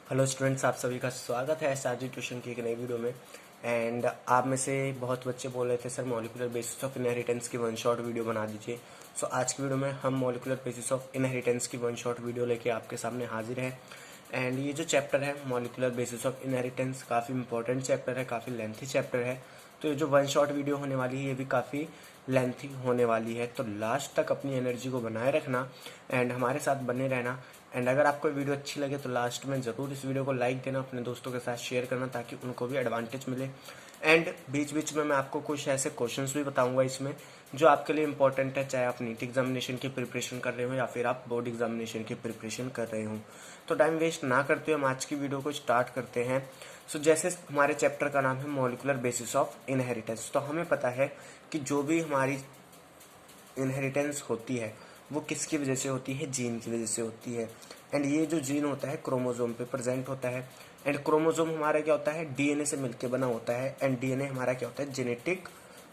Hello students, आप सभी का स्वागत है एसआरजी ट्यूशन की एक नई वीडियो में। एंड आप में से बहुत बच्चे बोल रहे थे sir molecular basis of inheritance की वन शॉट वीडियो बना दीजिए। सो आज की वीडियो में हम मॉलिक्यूलर बेसिस ऑफ इनहेरिटेंस की वन शॉट वीडियो लेके आपके सामने हाजिर है। एंड ये जो चैप्टर है मॉलिक्यूलर बेसिस ऑफ इनहेरिटेंस काफ़ी इंपॉर्टेंट चैप्टर है, काफ़ी लेंथी चैप्टर है। तो ये जो वन शॉट वीडियो होने वाली है ये भी काफ़ी लेंथी होने वाली है, तो लास्ट तक अपनी एनर्जी को बनाए रखना एंड हमारे साथ बने रहना। एंड अगर आपको वीडियो अच्छी लगे तो लास्ट में ज़रूर इस वीडियो को लाइक देना, अपने दोस्तों के साथ शेयर करना ताकि उनको भी एडवांटेज मिले। एंड बीच बीच में मैं आपको कुछ ऐसे क्वेश्चंस भी बताऊंगा इसमें जो आपके लिए इंपॉर्टेंट है, चाहे आप नीट एग्जामिनेशन की प्रिपरेशन कर रहे हो या फिर आप बोर्ड एग्जामिनेशन की प्रिपरेशन कर रहे हो। तो टाइम वेस्ट ना करते हुए हम आज की वीडियो को स्टार्ट करते हैं। सो जैसे हमारे चैप्टर का नाम है मॉलिक्यूलर बेसिस ऑफ इनहेरिटेंस, तो हमें पता है कि जो भी हमारी इनहेरिटेंस होती है वो किसकी वजह से होती है, जीन की वजह से होती है। एंड ये जो जीन होता है क्रोमोसोम पे प्रेजेंट होता है। एंड क्रोमोसोम हमारा क्या होता है, डीएनए से मिलकर बना होता है। एंड डीएनए हमारा क्या होता है, जेनेटिक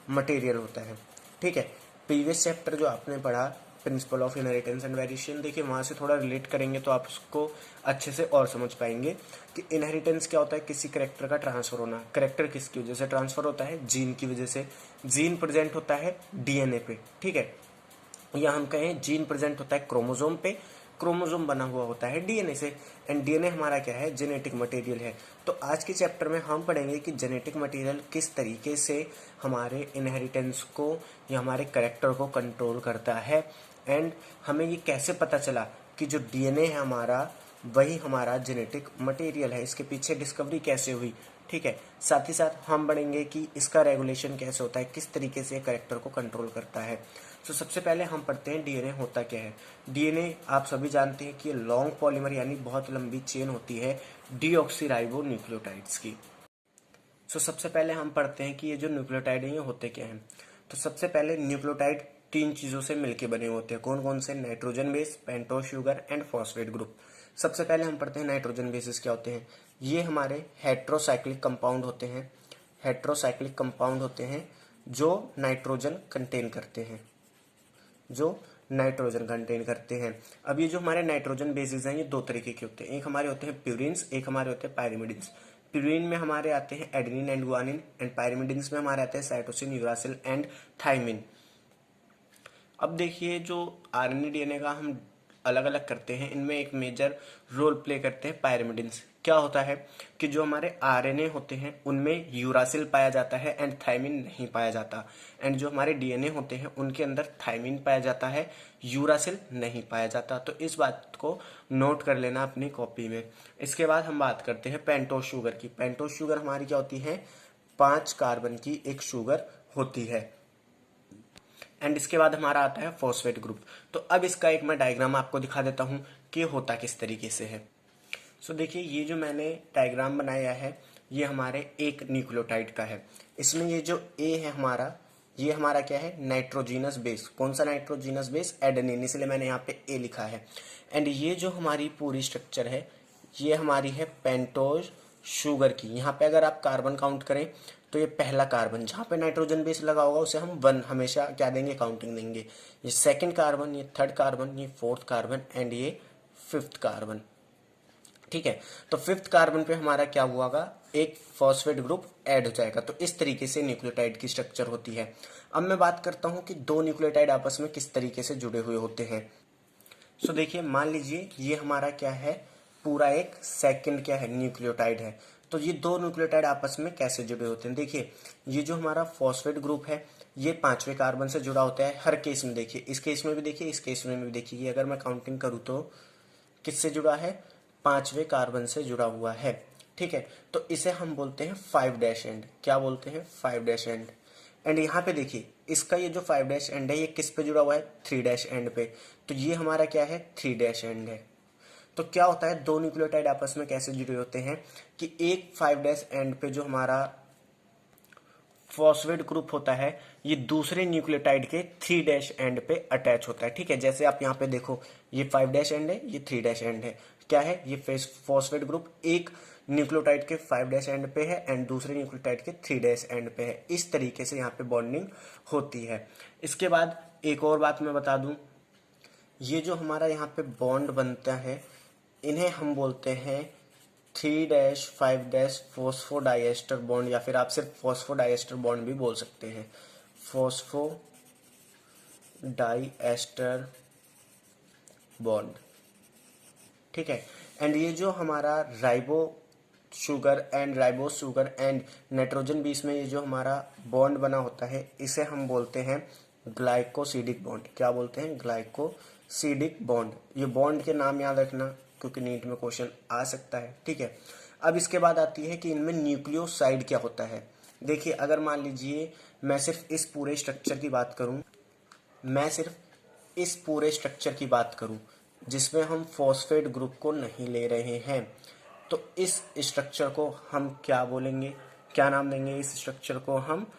मटेरियल होता है। ठीक है, प्रीवियस चैप्टर जो आपने पढ़ा principle of inheritance and variation, देखिए वहाँ से थोड़ा रिलेट करेंगे तो आप उसको अच्छे से और समझ पाएंगे कि इनहेरिटेंस क्या होता है, किसी करेक्टर का ट्रांसफर होना। करेक्टर किसकी वजह से ट्रांसफर होता है, जीन की वजह से। जीन प्रेजेंट होता है डीएनए पे, ठीक है, या हम कहें जीन प्रेजेंट होता है क्रोमोसोम पे, क्रोमोसोम बना हुआ होता है डीएनए से। एंड डीएनए हमारा क्या है, जेनेटिक मटेरियल है। तो आज के चैप्टर में हम पढ़ेंगे कि जेनेटिक मटेरियल किस तरीके से हमारे इनहेरिटेंस को या हमारे कैरेक्टर को कंट्रोल करता है। एंड हमें ये कैसे पता चला कि जो डीएनए है हमारा वही हमारा जेनेटिक मटेरियल है, इसके पीछे डिस्कवरी कैसे हुई। ठीक है, साथ ही साथ हम पढ़ेंगे कि इसका रेगुलेशन कैसे होता है, किस तरीके से कैरेक्टर को कंट्रोल करता है। तो सबसे पहले हम पढ़ते हैं डीएनए होता क्या है। डीएनए आप सभी जानते हैं कि लॉन्ग पॉलीमर यानी बहुत लंबी चेन होती है डीऑक्सीराइबो न्यूक्लियोटाइड्स की। सो सबसे पहले हम पढ़ते हैं कि ये जो न्यूक्लियोटाइड है ये होते क्या हैं। तो सबसे पहले न्यूक्लियोटाइड तीन चीज़ों से मिलके बने होते हैं। कौन कौन से, nitrogen base, pentose sugar and phosphate group. सबसे पहले हम पढ़ते हैं नाइट्रोजन बेसिस क्या होते हैं। ये हमारे हेट्रोसाइक्लिक कंपाउंड होते हैं। हेट्रोसाइक्लिक कंपाउंड होते हैं जो नाइट्रोजन कंटेन करते हैं, जो नाइट्रोजन कंटेन करते हैं। अब ये जो हमारे नाइट्रोजन बेसिस हैं ये दो तरीके के होते हैं, एक हमारे होते हैं प्यूरिन्स, एक हमारे होते हैं पायरिमिडिन्स। प्यूरिन में हमारे आते हैं adenine and guanine, and pyrimidines में हमारे आते हैं साइटोसिन, यूरासिल एंड थाइमिन। अब देखिए जो आरएनए डीएनए का हम अलग अलग करते हैं, इनमें एक मेजर रोल प्ले करते हैं पायरिमिडिन्स। क्या होता है कि जो हमारे आरएनए होते हैं उनमें यूरासिल पाया जाता है एंड थाइमिन नहीं पाया जाता। एंड जो हमारे डीएनए होते हैं उनके अंदर थाइमिन पाया जाता है, यूरासिल नहीं पाया जाता। तो इस बात को नोट कर लेना अपनी कॉपी में। इसके बाद हम बात करते हैं पेंटोज शुगर की। पेंटोज शुगर हमारी क्या होती है, 5 कार्बन की एक शुगर होती है। एंड इसके बाद हमारा आता है फॉस्फेट ग्रुप। तो अब इसका एक मैं डायग्राम आपको दिखा देता हूं कि होता किस तरीके से है। सो देखिए ये जो मैंने डायग्राम बनाया है ये हमारे एक न्यूक्लियोटाइड का है। इसमें ये जो ए है हमारा, ये हमारा क्या है, नाइट्रोजीनस बेस। कौन सा नाइट्रोजीनस बेस, एडेनिन, इसलिए मैंने यहाँ पे ए लिखा है। एंड ये जो हमारी पूरी स्ट्रक्चर है ये हमारी है पेंटोज शुगर की। यहाँ पे अगर आप कार्बन काउंट करें तो ये पहला कार्बन, जहाँ पे नाइट्रोजन बेस लगा होगा उसे हम 1 हमेशा क्या देंगे, काउंटिंग देंगे। ये सेकंड कार्बन, ये थर्ड कार्बन, ये फोर्थ कार्बन एंड ये फिफ्थ कार्बन। ठीक है, तो फिफ्थ कार्बन पे हमारा क्या हुआ, एक फॉस्फेट ग्रुप ऐड हो जाएगा। तो इस तरीके से न्यूक्लियोटाइड की स्ट्रक्चर होती है। अब मैं बात करता हूं कि दो न्यूक्लियोटाइड आपस में किस तरीके से जुड़े हुए होते हैं। सो देखिए मान लीजिए ये हमारा क्या है, पूरा एक सेकंड क्या है, न्यूक्लियोटाइड है। तो ये दो न्यूक्लियोटाइड आपस में कैसे जुड़े होते हैं, देखिए ये जो हमारा फॉस्फेट ग्रुप है ये 5वें कार्बन से जुड़ा होता है हर केस में। देखिए इस केस में भी देखिए, इस केस में भी देखिए, ये अगर मैं काउंटिंग करूँ तो किससे जुड़ा है, 5वें कार्बन से जुड़ा हुआ है। ठीक है, तो इसे हम बोलते हैं 5 डैश एंड। क्या बोलते हैं, 5 डैश एंड। एंड यहाँ पे देखिए इसका ये जो 5 डैश एंड है ये किस पे जुड़ा हुआ है, 3 डैश एंड पे। तो ये हमारा क्या है, 3 डैश एंड है। तो क्या होता है, दो न्यूक्लियोटाइड आपस में कैसे जुड़े होते हैं कि एक 5 डैश एंड पे जो हमारा फॉस्फेट ग्रुप होता है ये दूसरे न्यूक्लियोटाइड के 3 डैश एंड पे अटैच होता है। ठीक है, जैसे आप यहाँ पे देखो ये 5 डैश एंड है, ये 3 डैश एंड है। क्या है, ये फॉस्फेट ग्रुप एक न्यूक्लियोटाइड के 5 डैश एंड पे है एंड दूसरे न्यूक्लियोटाइड के 3 डैश एंड पे है। इस तरीके से यहाँ पे बॉन्डिंग होती है। इसके बाद एक और बात मैं बता दूं, ये जो हमारा यहाँ पे बॉन्ड बनता है इन्हें हम बोलते हैं 3-5- फॉस्फोडाइएस्टर बॉन्ड, या फिर आप सिर्फ फॉस्फोडाइएस्टर बॉन्ड भी बोल सकते हैं, फॉस्फोडाइएस्टर बॉन्ड। ठीक है। एंड ये जो हमारा ribo sugar and nitrogen base में ये जो हमारा बॉन्ड बना होता है, इसे हम बोलते हैं ग्लाइकोसिडिक बॉन्ड। क्या बोलते हैं? Glycosidic bond. ये बॉन्ड के नाम याद रखना क्योंकि नीट में क्वेश्चन आ सकता है। ठीक है। अब इसके बाद आती है कि इनमें न्यूक्लियोसाइड क्या होता है। देखिए, अगर मान लीजिए मैं सिर्फ इस पूरे स्ट्रक्चर की बात करूं जिसमें हम फॉस्फेट ग्रुप को नहीं ले रहे हैं, तो इस स्ट्रक्चर को हम क्या बोलेंगे, क्या नाम देंगे? इस स्ट्रक्चर को हम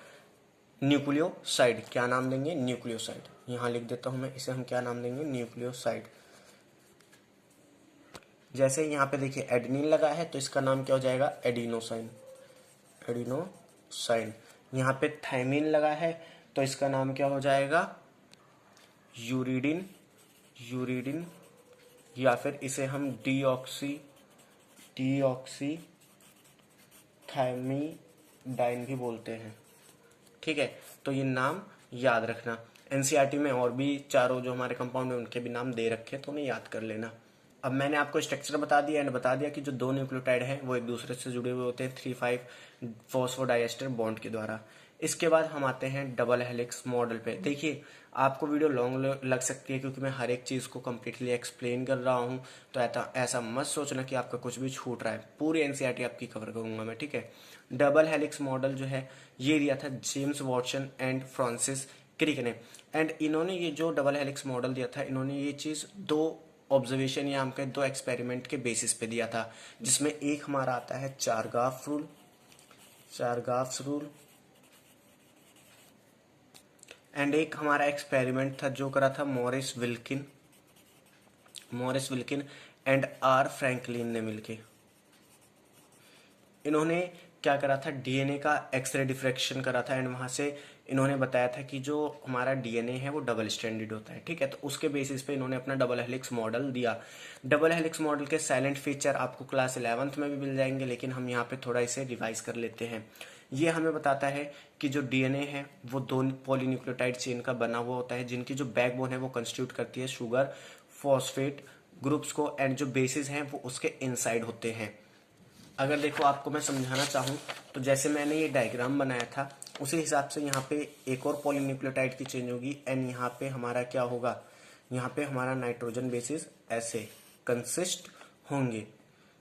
न्यूक्लियोसाइड। क्या नाम देंगे? न्यूक्लियोसाइड। यहां लिख देता हूं मैं, इसे हम क्या नाम देंगे? न्यूक्लियोसाइड। जैसे यहाँ पे देखिए एडेनिन लगा है तो इसका नाम क्या हो जाएगा? एडिनोसाइन। यहाँ पे थायमिन लगा है तो इसका नाम क्या हो जाएगा? यूरिडिन, या फिर इसे हम डीऑक्सी थायमिडाइन भी बोलते हैं। ठीक है। तो ये नाम याद रखना। एनसीईआरटी में और भी चारों जो हमारे कंपाउंड है उनके भी नाम दे रखे, तो उन्हें याद कर लेना। अब मैंने आपको स्ट्रक्चर बता दिया एंड बता दिया कि जो दो न्यूक्लियोटाइड हैं वो एक दूसरे से जुड़े हुए होते हैं 3-5 फॉस्फोडाइएस्टर बॉन्ड के द्वारा। इसके बाद हम आते हैं डबल हेलिक्स मॉडल पे। देखिए, आपको वीडियो लॉन्ग लग सकती है क्योंकि मैं हर एक चीज़ को कम्प्लीटली एक्सप्लेन कर रहा हूँ, तो ऐसा मत सोचना कि आपका कुछ भी छूट रहा है। पूरी एनसीईआरटी आपकी कवर करूंगा मैं। ठीक है। डबल हेलिक्स मॉडल जो है ये दिया था James Watson and Francis Crick ने। एंड इन्होंने ये जो डबल हेलिक्स मॉडल दिया था, इन्होंने ये चीज़ दो ऑब्जर्वेशन या हम कहें दो एक्सपेरिमेंट के बेसिस पे दिया था, जिसमें एक हमारा आता है चारगाफ रूल एंड एक हमारा एक्सपेरिमेंट था जो करा था Maurice Wilkin and R Franklin ने मिलके। इन्होंने क्या करा था? डीएनए का एक्सरे डिफ्रैक्शन करा था एंड वहां से इन्होंने बताया था कि जो हमारा डीएनए है वो डबल स्ट्रैंडेड होता है। ठीक है। तो उसके बेसिस पे इन्होंने अपना डबल हेलिक्स मॉडल दिया। डबल हेलिक्स मॉडल के साइलेंट फीचर आपको क्लास 11th में भी मिल जाएंगे, लेकिन हम यहाँ पे थोड़ा इसे रिवाइज कर लेते हैं। ये हमें बताता है कि जो डीएनए है वो दो पॉलीन्यूक्लियोटाइड चेन का बना हुआ होता है, जिनकी जो बैकबोन है वो कंस्टिट्यूट करती है शुगर फॉस्फेट ग्रुप्स को, एंड जो बेसिस हैं वो उसके इनसाइड होते हैं। अगर देखो आपको मैं समझाना चाहूँ तो जैसे मैंने ये डायग्राम बनाया था उसी हिसाब से यहाँ पे एक और पॉलीन्यूक्लियोटाइड की चेंज होगी एंड यहाँ पे हमारा क्या होगा? यहाँ पे हमारा नाइट्रोजन बेसिस ऐसे कंसिस्ट होंगे।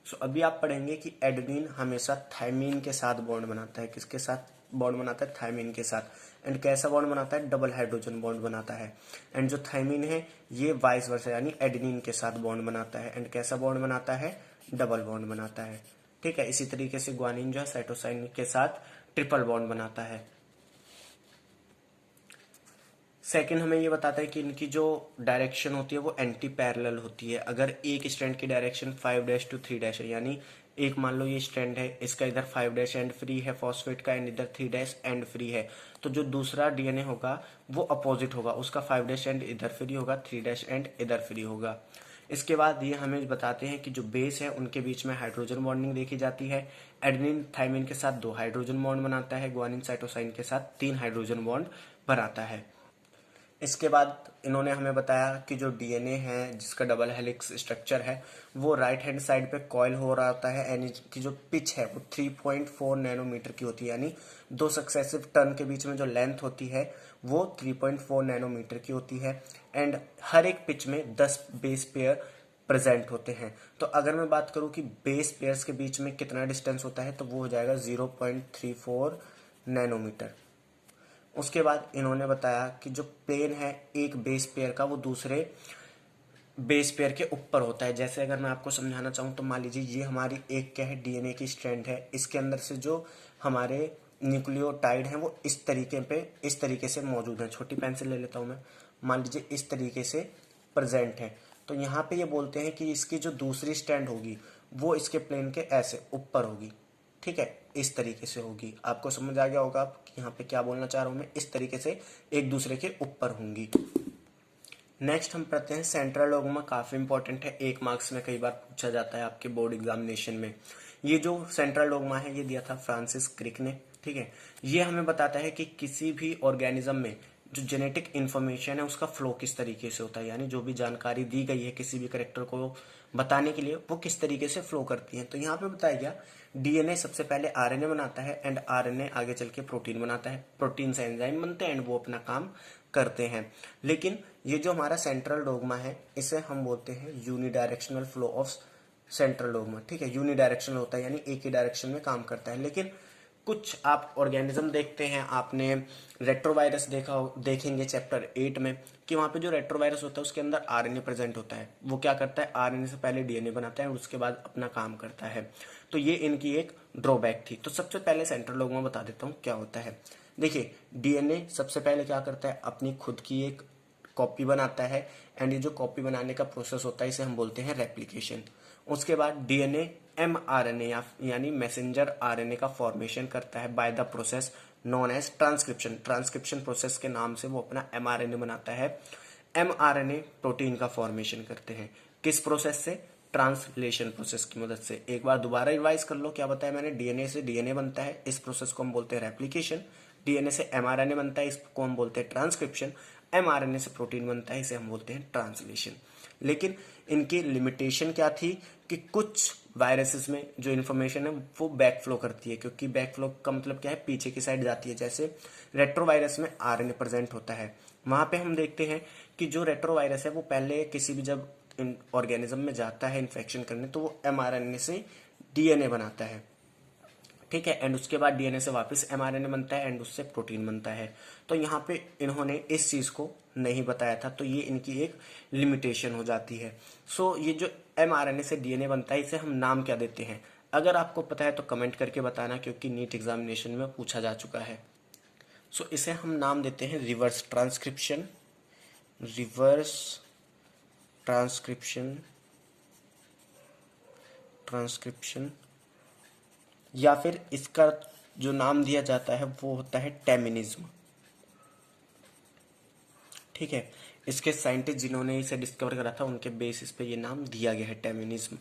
सो अभी आप पढ़ेंगे कि एडेनिन हमेशा थायमीन के साथ बॉन्ड बनाता है। किसके साथ बॉन्ड बनाता है? थायमीन के साथ। एंड कैसा बॉन्ड बनाता है? डबल हाइड्रोजन बॉन्ड बनाता है। एंड जो थायमीन है ये वाइस वर्सा यानी एडेनिन के साथ बॉन्ड बनाता है एंड कैसा बॉन्ड बनाता है? डबल बॉन्ड बनाता है। ठीक है। इसी तरीके से ग्वानिन जो है साइटोसाइन के साथ ट्रिपल बॉन्ड बनाता है। सेकंड हमें ये बताता है कि इनकी जो डायरेक्शन होती है वो एंटी पैरेलल होती है। अगर एक स्ट्रैंड की डायरेक्शन 5' to 3' है, यानी एक मान लो ये स्ट्रैंड है, इसका इधर 5' एंड फ्री है फॉस्फेट का एंड इधर 3' एंड फ्री है, तो जो दूसरा डीएनए होगा वो अपोजिट होगा, उसका 5' एंड इधर फ्री होगा, 3' एंड इधर फ्री होगा। इसके बाद ये हमें बताते हैं कि जो बेस है उनके बीच में हाइड्रोजन बॉन्डिंग देखी जाती है। एडेनिन थायमिन के साथ 2 हाइड्रोजन बॉन्ड बनाता है, ग्वानिन साइटोसाइन के साथ 3 हाइड्रोजन बॉन्ड बनाता है। इसके बाद इन्होंने हमें बताया कि जो डीएनए है जिसका डबल हेलिक्स स्ट्रक्चर है वो राइट हैंड साइड पे कॉइल हो रहा होता है एंड इसकी जो पिच है वो 3.4 नैनोमीटर की होती है, यानी दो सक्सेसिव टर्न के बीच में जो लेंथ होती है वो 3.4 नैनोमीटर की होती है एंड हर एक पिच में 10 बेस पेयर प्रेजेंट होते हैं। तो अगर मैं बात करूं कि बेस पेयर्स के बीच में कितना डिस्टेंस होता है तो वो हो जाएगा 0.34 नैनोमीटर। उसके बाद इन्होंने बताया कि जो प्लेन है एक बेस पेयर का वो दूसरे बेस पेयर के ऊपर होता है। जैसे अगर मैं आपको समझाना चाहूँ तो मान लीजिए ये हमारी एक क्या है? डीएनए की स्ट्रैंड है। इसके अंदर से जो हमारे न्यूक्लियोटाइड हैं वो इस तरीके से मौजूद हैं। छोटी पेंसिल ले लेता हूँ मैं। मान लीजिए इस तरीके से प्रेजेंट है, तो यहाँ पे ये बोलते हैं कि इसकी जो दूसरी स्ट्रैंड होगी वो इसके प्लेन के ऐसे ऊपर होगी। ठीक है, इस तरीके से होगी। आपको समझ आ गया होगा कि यहाँ पे क्या बोलना चाह रहा हूँ मैं। इस तरीके से एक दूसरे के ऊपर होंगी। नेक्स्ट हम पढ़ते हैं सेंट्रल डोग्मा। काफी इंपॉर्टेंट है, 1 मार्क्स में कई बार पूछा जाता है आपके बोर्ड एग्जामिनेशन में। ये जो सेंट्रल डोग्मा है ये दिया था फ्रांसिस क्रिक ने, ठीक है। ये हमें बताता है कि किसी भी ऑर्गेनिज्म में जो जेनेटिक इन्फॉर्मेशन है उसका फ्लो किस तरीके से होता है, यानी जो भी जानकारी दी गई है किसी भी करेक्टर को बताने के लिए वो किस तरीके से फ्लो करती है। तो यहाँ पे बताया गया डीएनए सबसे पहले आरएनए बनाता है एंड आरएनए आगे चल के प्रोटीन बनाता है, प्रोटीन से एंजाइम बनते हैं एंड वो अपना काम करते हैं। लेकिन ये जो हमारा सेंट्रल डोग्मा है इसे हम बोलते हैं unidirectional flow of central dogma, ठीक है। यूनिडायरेक्शनल होता है यानी एक ही डायरेक्शन में काम करता है। लेकिन कुछ आप ऑर्गेनिज्म देखते हैं, आपने रेट्रोवायरस देखेंगे चैप्टर 8 में कि वहां पे जो रेट्रोवायरस होता है उसके अंदर आरएनए प्रेजेंट होता है। वो क्या करता है, आरएनए से पहले डीएनए बनाता है और उसके बाद अपना काम करता है। तो ये इनकी एक ड्रॉबैक थी। तो सबसे पहले सेंट्रल डोग्मा बता देता हूँ क्या होता है। देखिए डीएनए सबसे पहले क्या करता है, अपनी खुद की एक कॉपी बनाता है एंड ये जो कॉपी बनाने का प्रोसेस होता है इसे हम बोलते हैं रेप्लिकेशन। उसके बाद डीएनए एमआरएनए यानी मैसेंजर आरएनए का फॉर्मेशन करता है by the process known as transcription. Transcription process के नाम से वो अपना एमआरएनए बनाता है। एमआरएनए प्रोटीन का फॉर्मेशन करते हैं किस प्रोसेस से, ट्रांसलेशन प्रोसेस की मदद से। एक बार दोबारा रिवाइज कर लो क्या बताया मैंने, डीएनए से डीएनए बनता है, इस प्रोसेस को हम बोलते हैं रेप्लिकेशन। डीएनए से एमआरएनए बनता है, इसको हम बोलते हैं ट्रांसक्रिप्शन। एमआरएनए से प्रोटीन बनता है, इसे हम बोलते हैं ट्रांसलेशन। लेकिन इनकी लिमिटेशन क्या थी कि कुछ वायरसेस में जो इन्फॉर्मेशन है वो बैक फ्लो करती है, क्योंकि बैक फ्लो का मतलब क्या है, पीछे की साइड जाती है। जैसे रेट्रोवायरस में आरएनए प्रेजेंट होता है, वहां पे हम देखते हैं कि जो रेट्रोवायरस है वो पहले किसी भी जब ऑर्गेनिज्म में जाता है इन्फेक्शन करने तो वो एमआरएनए से डीएनए बनाता है, ठीक है। एंड उसके बाद डीएनए से वापस एमआरएनए बनता है एंड उससे प्रोटीन बनता है। तो यहाँ पे इन्होंने इस चीज को नहीं बताया था, तो ये इनकी एक लिमिटेशन हो जाती है। सो ये जो एमआरएनए से डीएनए बनता है इसे हम नाम क्या देते हैं, अगर आपको पता है तो कमेंट करके बताना, क्योंकि नीट एग्जामिनेशन में पूछा जा चुका है। सो इसे हम नाम देते हैं reverse transcription. Reverse transcription transcription या फिर इसका जो नाम दिया जाता है वो होता है टेमिनिज्म, ठीक है। इसके साइंटिस्ट जिन्होंने इसे डिस्कवर करा था उनके बेसिस पे ये नाम दिया गया है टेमिनिज्म।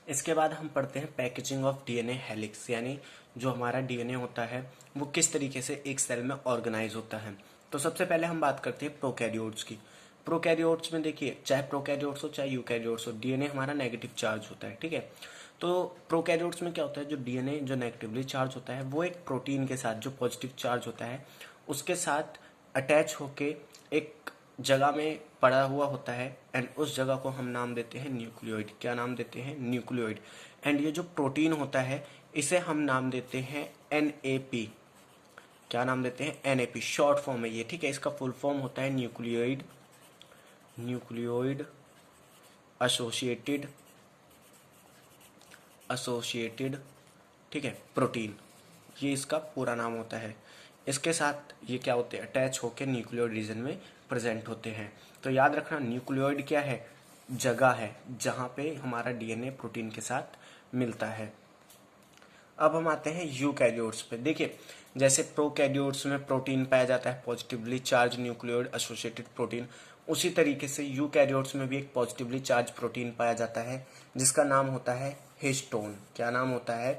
इसके बाद हम पढ़ते हैं पैकेजिंग ऑफ डीएनए हेलिक्स, यानी जो हमारा डीएनए होता है वो किस तरीके से एक सेल में ऑर्गेनाइज होता है। तो सबसे पहले हम बात करते हैं प्रोकैरियोट्स की। प्रोकैरियोट्स में देखिए चाहे प्रोकैरियोट्स हो चाहे यूकैरियोट्स हो, डीएनए हमारा नेगेटिव चार्ज होता है, ठीक है। तो प्रोकैरियोट्स में क्या होता है, जो डीएनए जो नेगेटिवली चार्ज होता है वो एक प्रोटीन के साथ जो पॉजिटिव चार्ज होता है उसके साथ अटैच होके एक जगह में पड़ा हुआ होता है एंड उस जगह को हम नाम देते हैं न्यूक्लियोइड। क्या नाम देते हैं, न्यूक्लियोइड। एंड ये जो प्रोटीन होता है इसे हम नाम देते हैं एनएपी। क्या नाम देते हैं, एनएपी शॉर्ट फॉर्म है ये, ठीक है। इसका फुल फॉर्म होता है न्यूक्लियोइड एसोसिएटेड ठीक है प्रोटीन, ये इसका पूरा नाम होता है। इसके साथ ये क्या होते हैं, अटैच होकर न्यूक्लियोइड रीजन में प्रेजेंट होते हैं। तो याद रखना न्यूक्लियोइड क्या है, जगह है जहां पे हमारा डीएनए प्रोटीन के साथ मिलता है। अब हम आते हैं यूकैरियोट्स पे। देखिए जैसे प्रोकैरियोट्स में प्रोटीन पाया जाता है positively charge nucleoid associated protein, उसी तरीके से यूकैरियोट्स में भी एक पॉजिटिवली चार्ज प्रोटीन पाया जाता है जिसका नाम होता है हिस्टोन। क्या नाम होता है,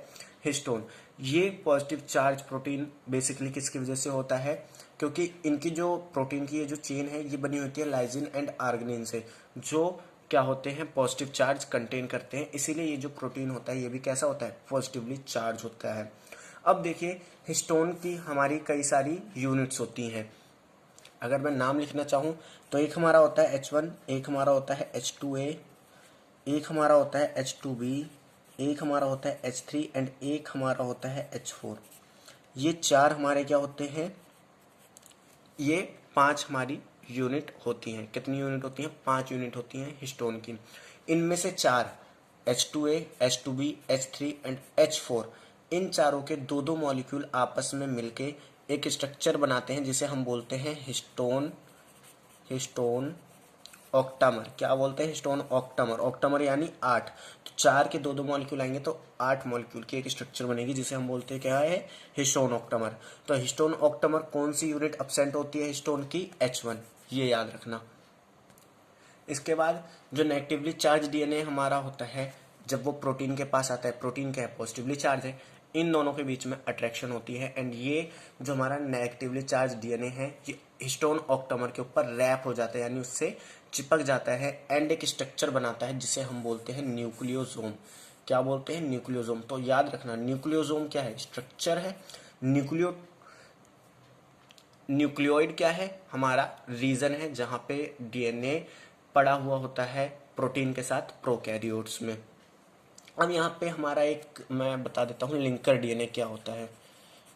हिस्टोन। ये पॉजिटिव चार्ज प्रोटीन बेसिकली किसकी वजह से होता है, क्योंकि इनकी जो प्रोटीन की ये जो चेन है ये बनी होती है लाइसिन एंड आर्गिनिन से, जो क्या होते हैं पॉजिटिव चार्ज कंटेन करते हैं। इसीलिए ये जो प्रोटीन होता है ये भी कैसा होता है, पॉजिटिवली चार्ज होता है। अब देखिए हिस्टोन की हमारी कई सारी यूनिट्स होती हैं। अगर मैं नाम लिखना चाहूँ तो एक हमारा होता है H1, एक हमारा होता है H2A, एक हमारा होता है H2B, एक हमारा होता है H3 एंड एक हमारा होता है H4। ये चार हमारे क्या होते हैं, ये 5 हमारी यूनिट होती हैं। कितनी यूनिट होती हैं, 5 यूनिट होती हैं हिस्टोन की। इनमें से 4 H2A, H2B, H3 and H4, इन चारों के दो दो मॉलिक्यूल आपस में मिलके एक स्ट्रक्चर बनाते हैं जिसे हम बोलते हैं हिस्टोन ऑक्टामर। क्या बोलते हैं, हिस्टोन ऑक्टामर। ऑक्टामर यानी 8। तो 4 के दो दो मॉलिक्यूल आएंगे तो 8 मॉलिक्यूल की एक स्ट्रक्चर बनेगी जिसे हम बोलते हैं क्या है, हिस्टोन ऑक्टामर। तो हिस्टोन ऑक्टामर कौन सी यूनिट एब्सेंट होती है हिस्टोन की, H1। ये याद रखना। इसके बाद जो नेगेटिवली चार्ज डीएनए हमारा होता है, जब वो प्रोटीन के पास आता है, प्रोटीन क्या है, पॉजिटिवली चार्ज है, इन दोनों के बीच में अट्रैक्शन होती है। एंड ये जो हमारा नेगेटिवली चार्ज डीएनए है, ये हिस्टोन ऑक्टामर के ऊपर रैप हो जाता है, यानी उससे चिपक जाता है एंड एक स्ट्रक्चर बनाता है जिसे हम बोलते हैं न्यूक्लियोसोम। क्या बोलते हैं? न्यूक्लियोसोम। तो याद रखना, न्यूक्लियोसोम क्या है? स्ट्रक्चर है। न्यूक्लियोइड क्या है? हमारा रीजन है जहां पे डीएनए पड़ा हुआ होता है प्रोटीन के साथ प्रोकैरियोट्स में। अब यहाँ पे हमारा एक मैं बता देता हूँ लिंकर डीएनए क्या होता है।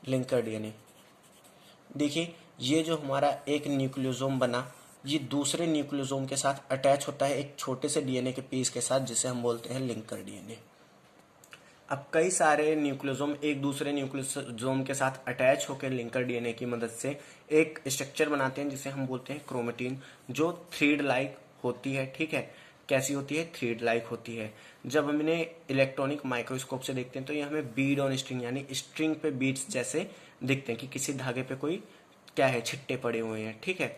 लिंकर डीएनए देखिए, ये जो हमारा एक न्यूक्लियोसोम बना, ये दूसरे न्यूक्लियोसोम के साथ अटैच होता है एक छोटे से डीएनए के पीस के साथ, जिसे हम बोलते हैं लिंकर डीएनए। अब कई सारे न्यूक्लियोसोम एक दूसरे न्यूक्लियोसोम के साथ अटैच होकर लिंकर डीएनए की मदद से एक स्ट्रक्चर बनाते हैं जिसे हम बोलते हैं क्रोमेटिन, जो थ्रेड लाइक होती है। ठीक है, कैसी होती है? थ्रेड लाइक होती है। जब हम इन्हें इलेक्ट्रॉनिक माइक्रोस्कोप से देखते हैं तो ये हमें बीड ऑन स्ट्रिंग यानी स्ट्रिंग पे बीड्स जैसे दिखते हैं कि किसी धागे पे कोई क्या है, छिट्टे पड़े हुए हैं। ठीक है,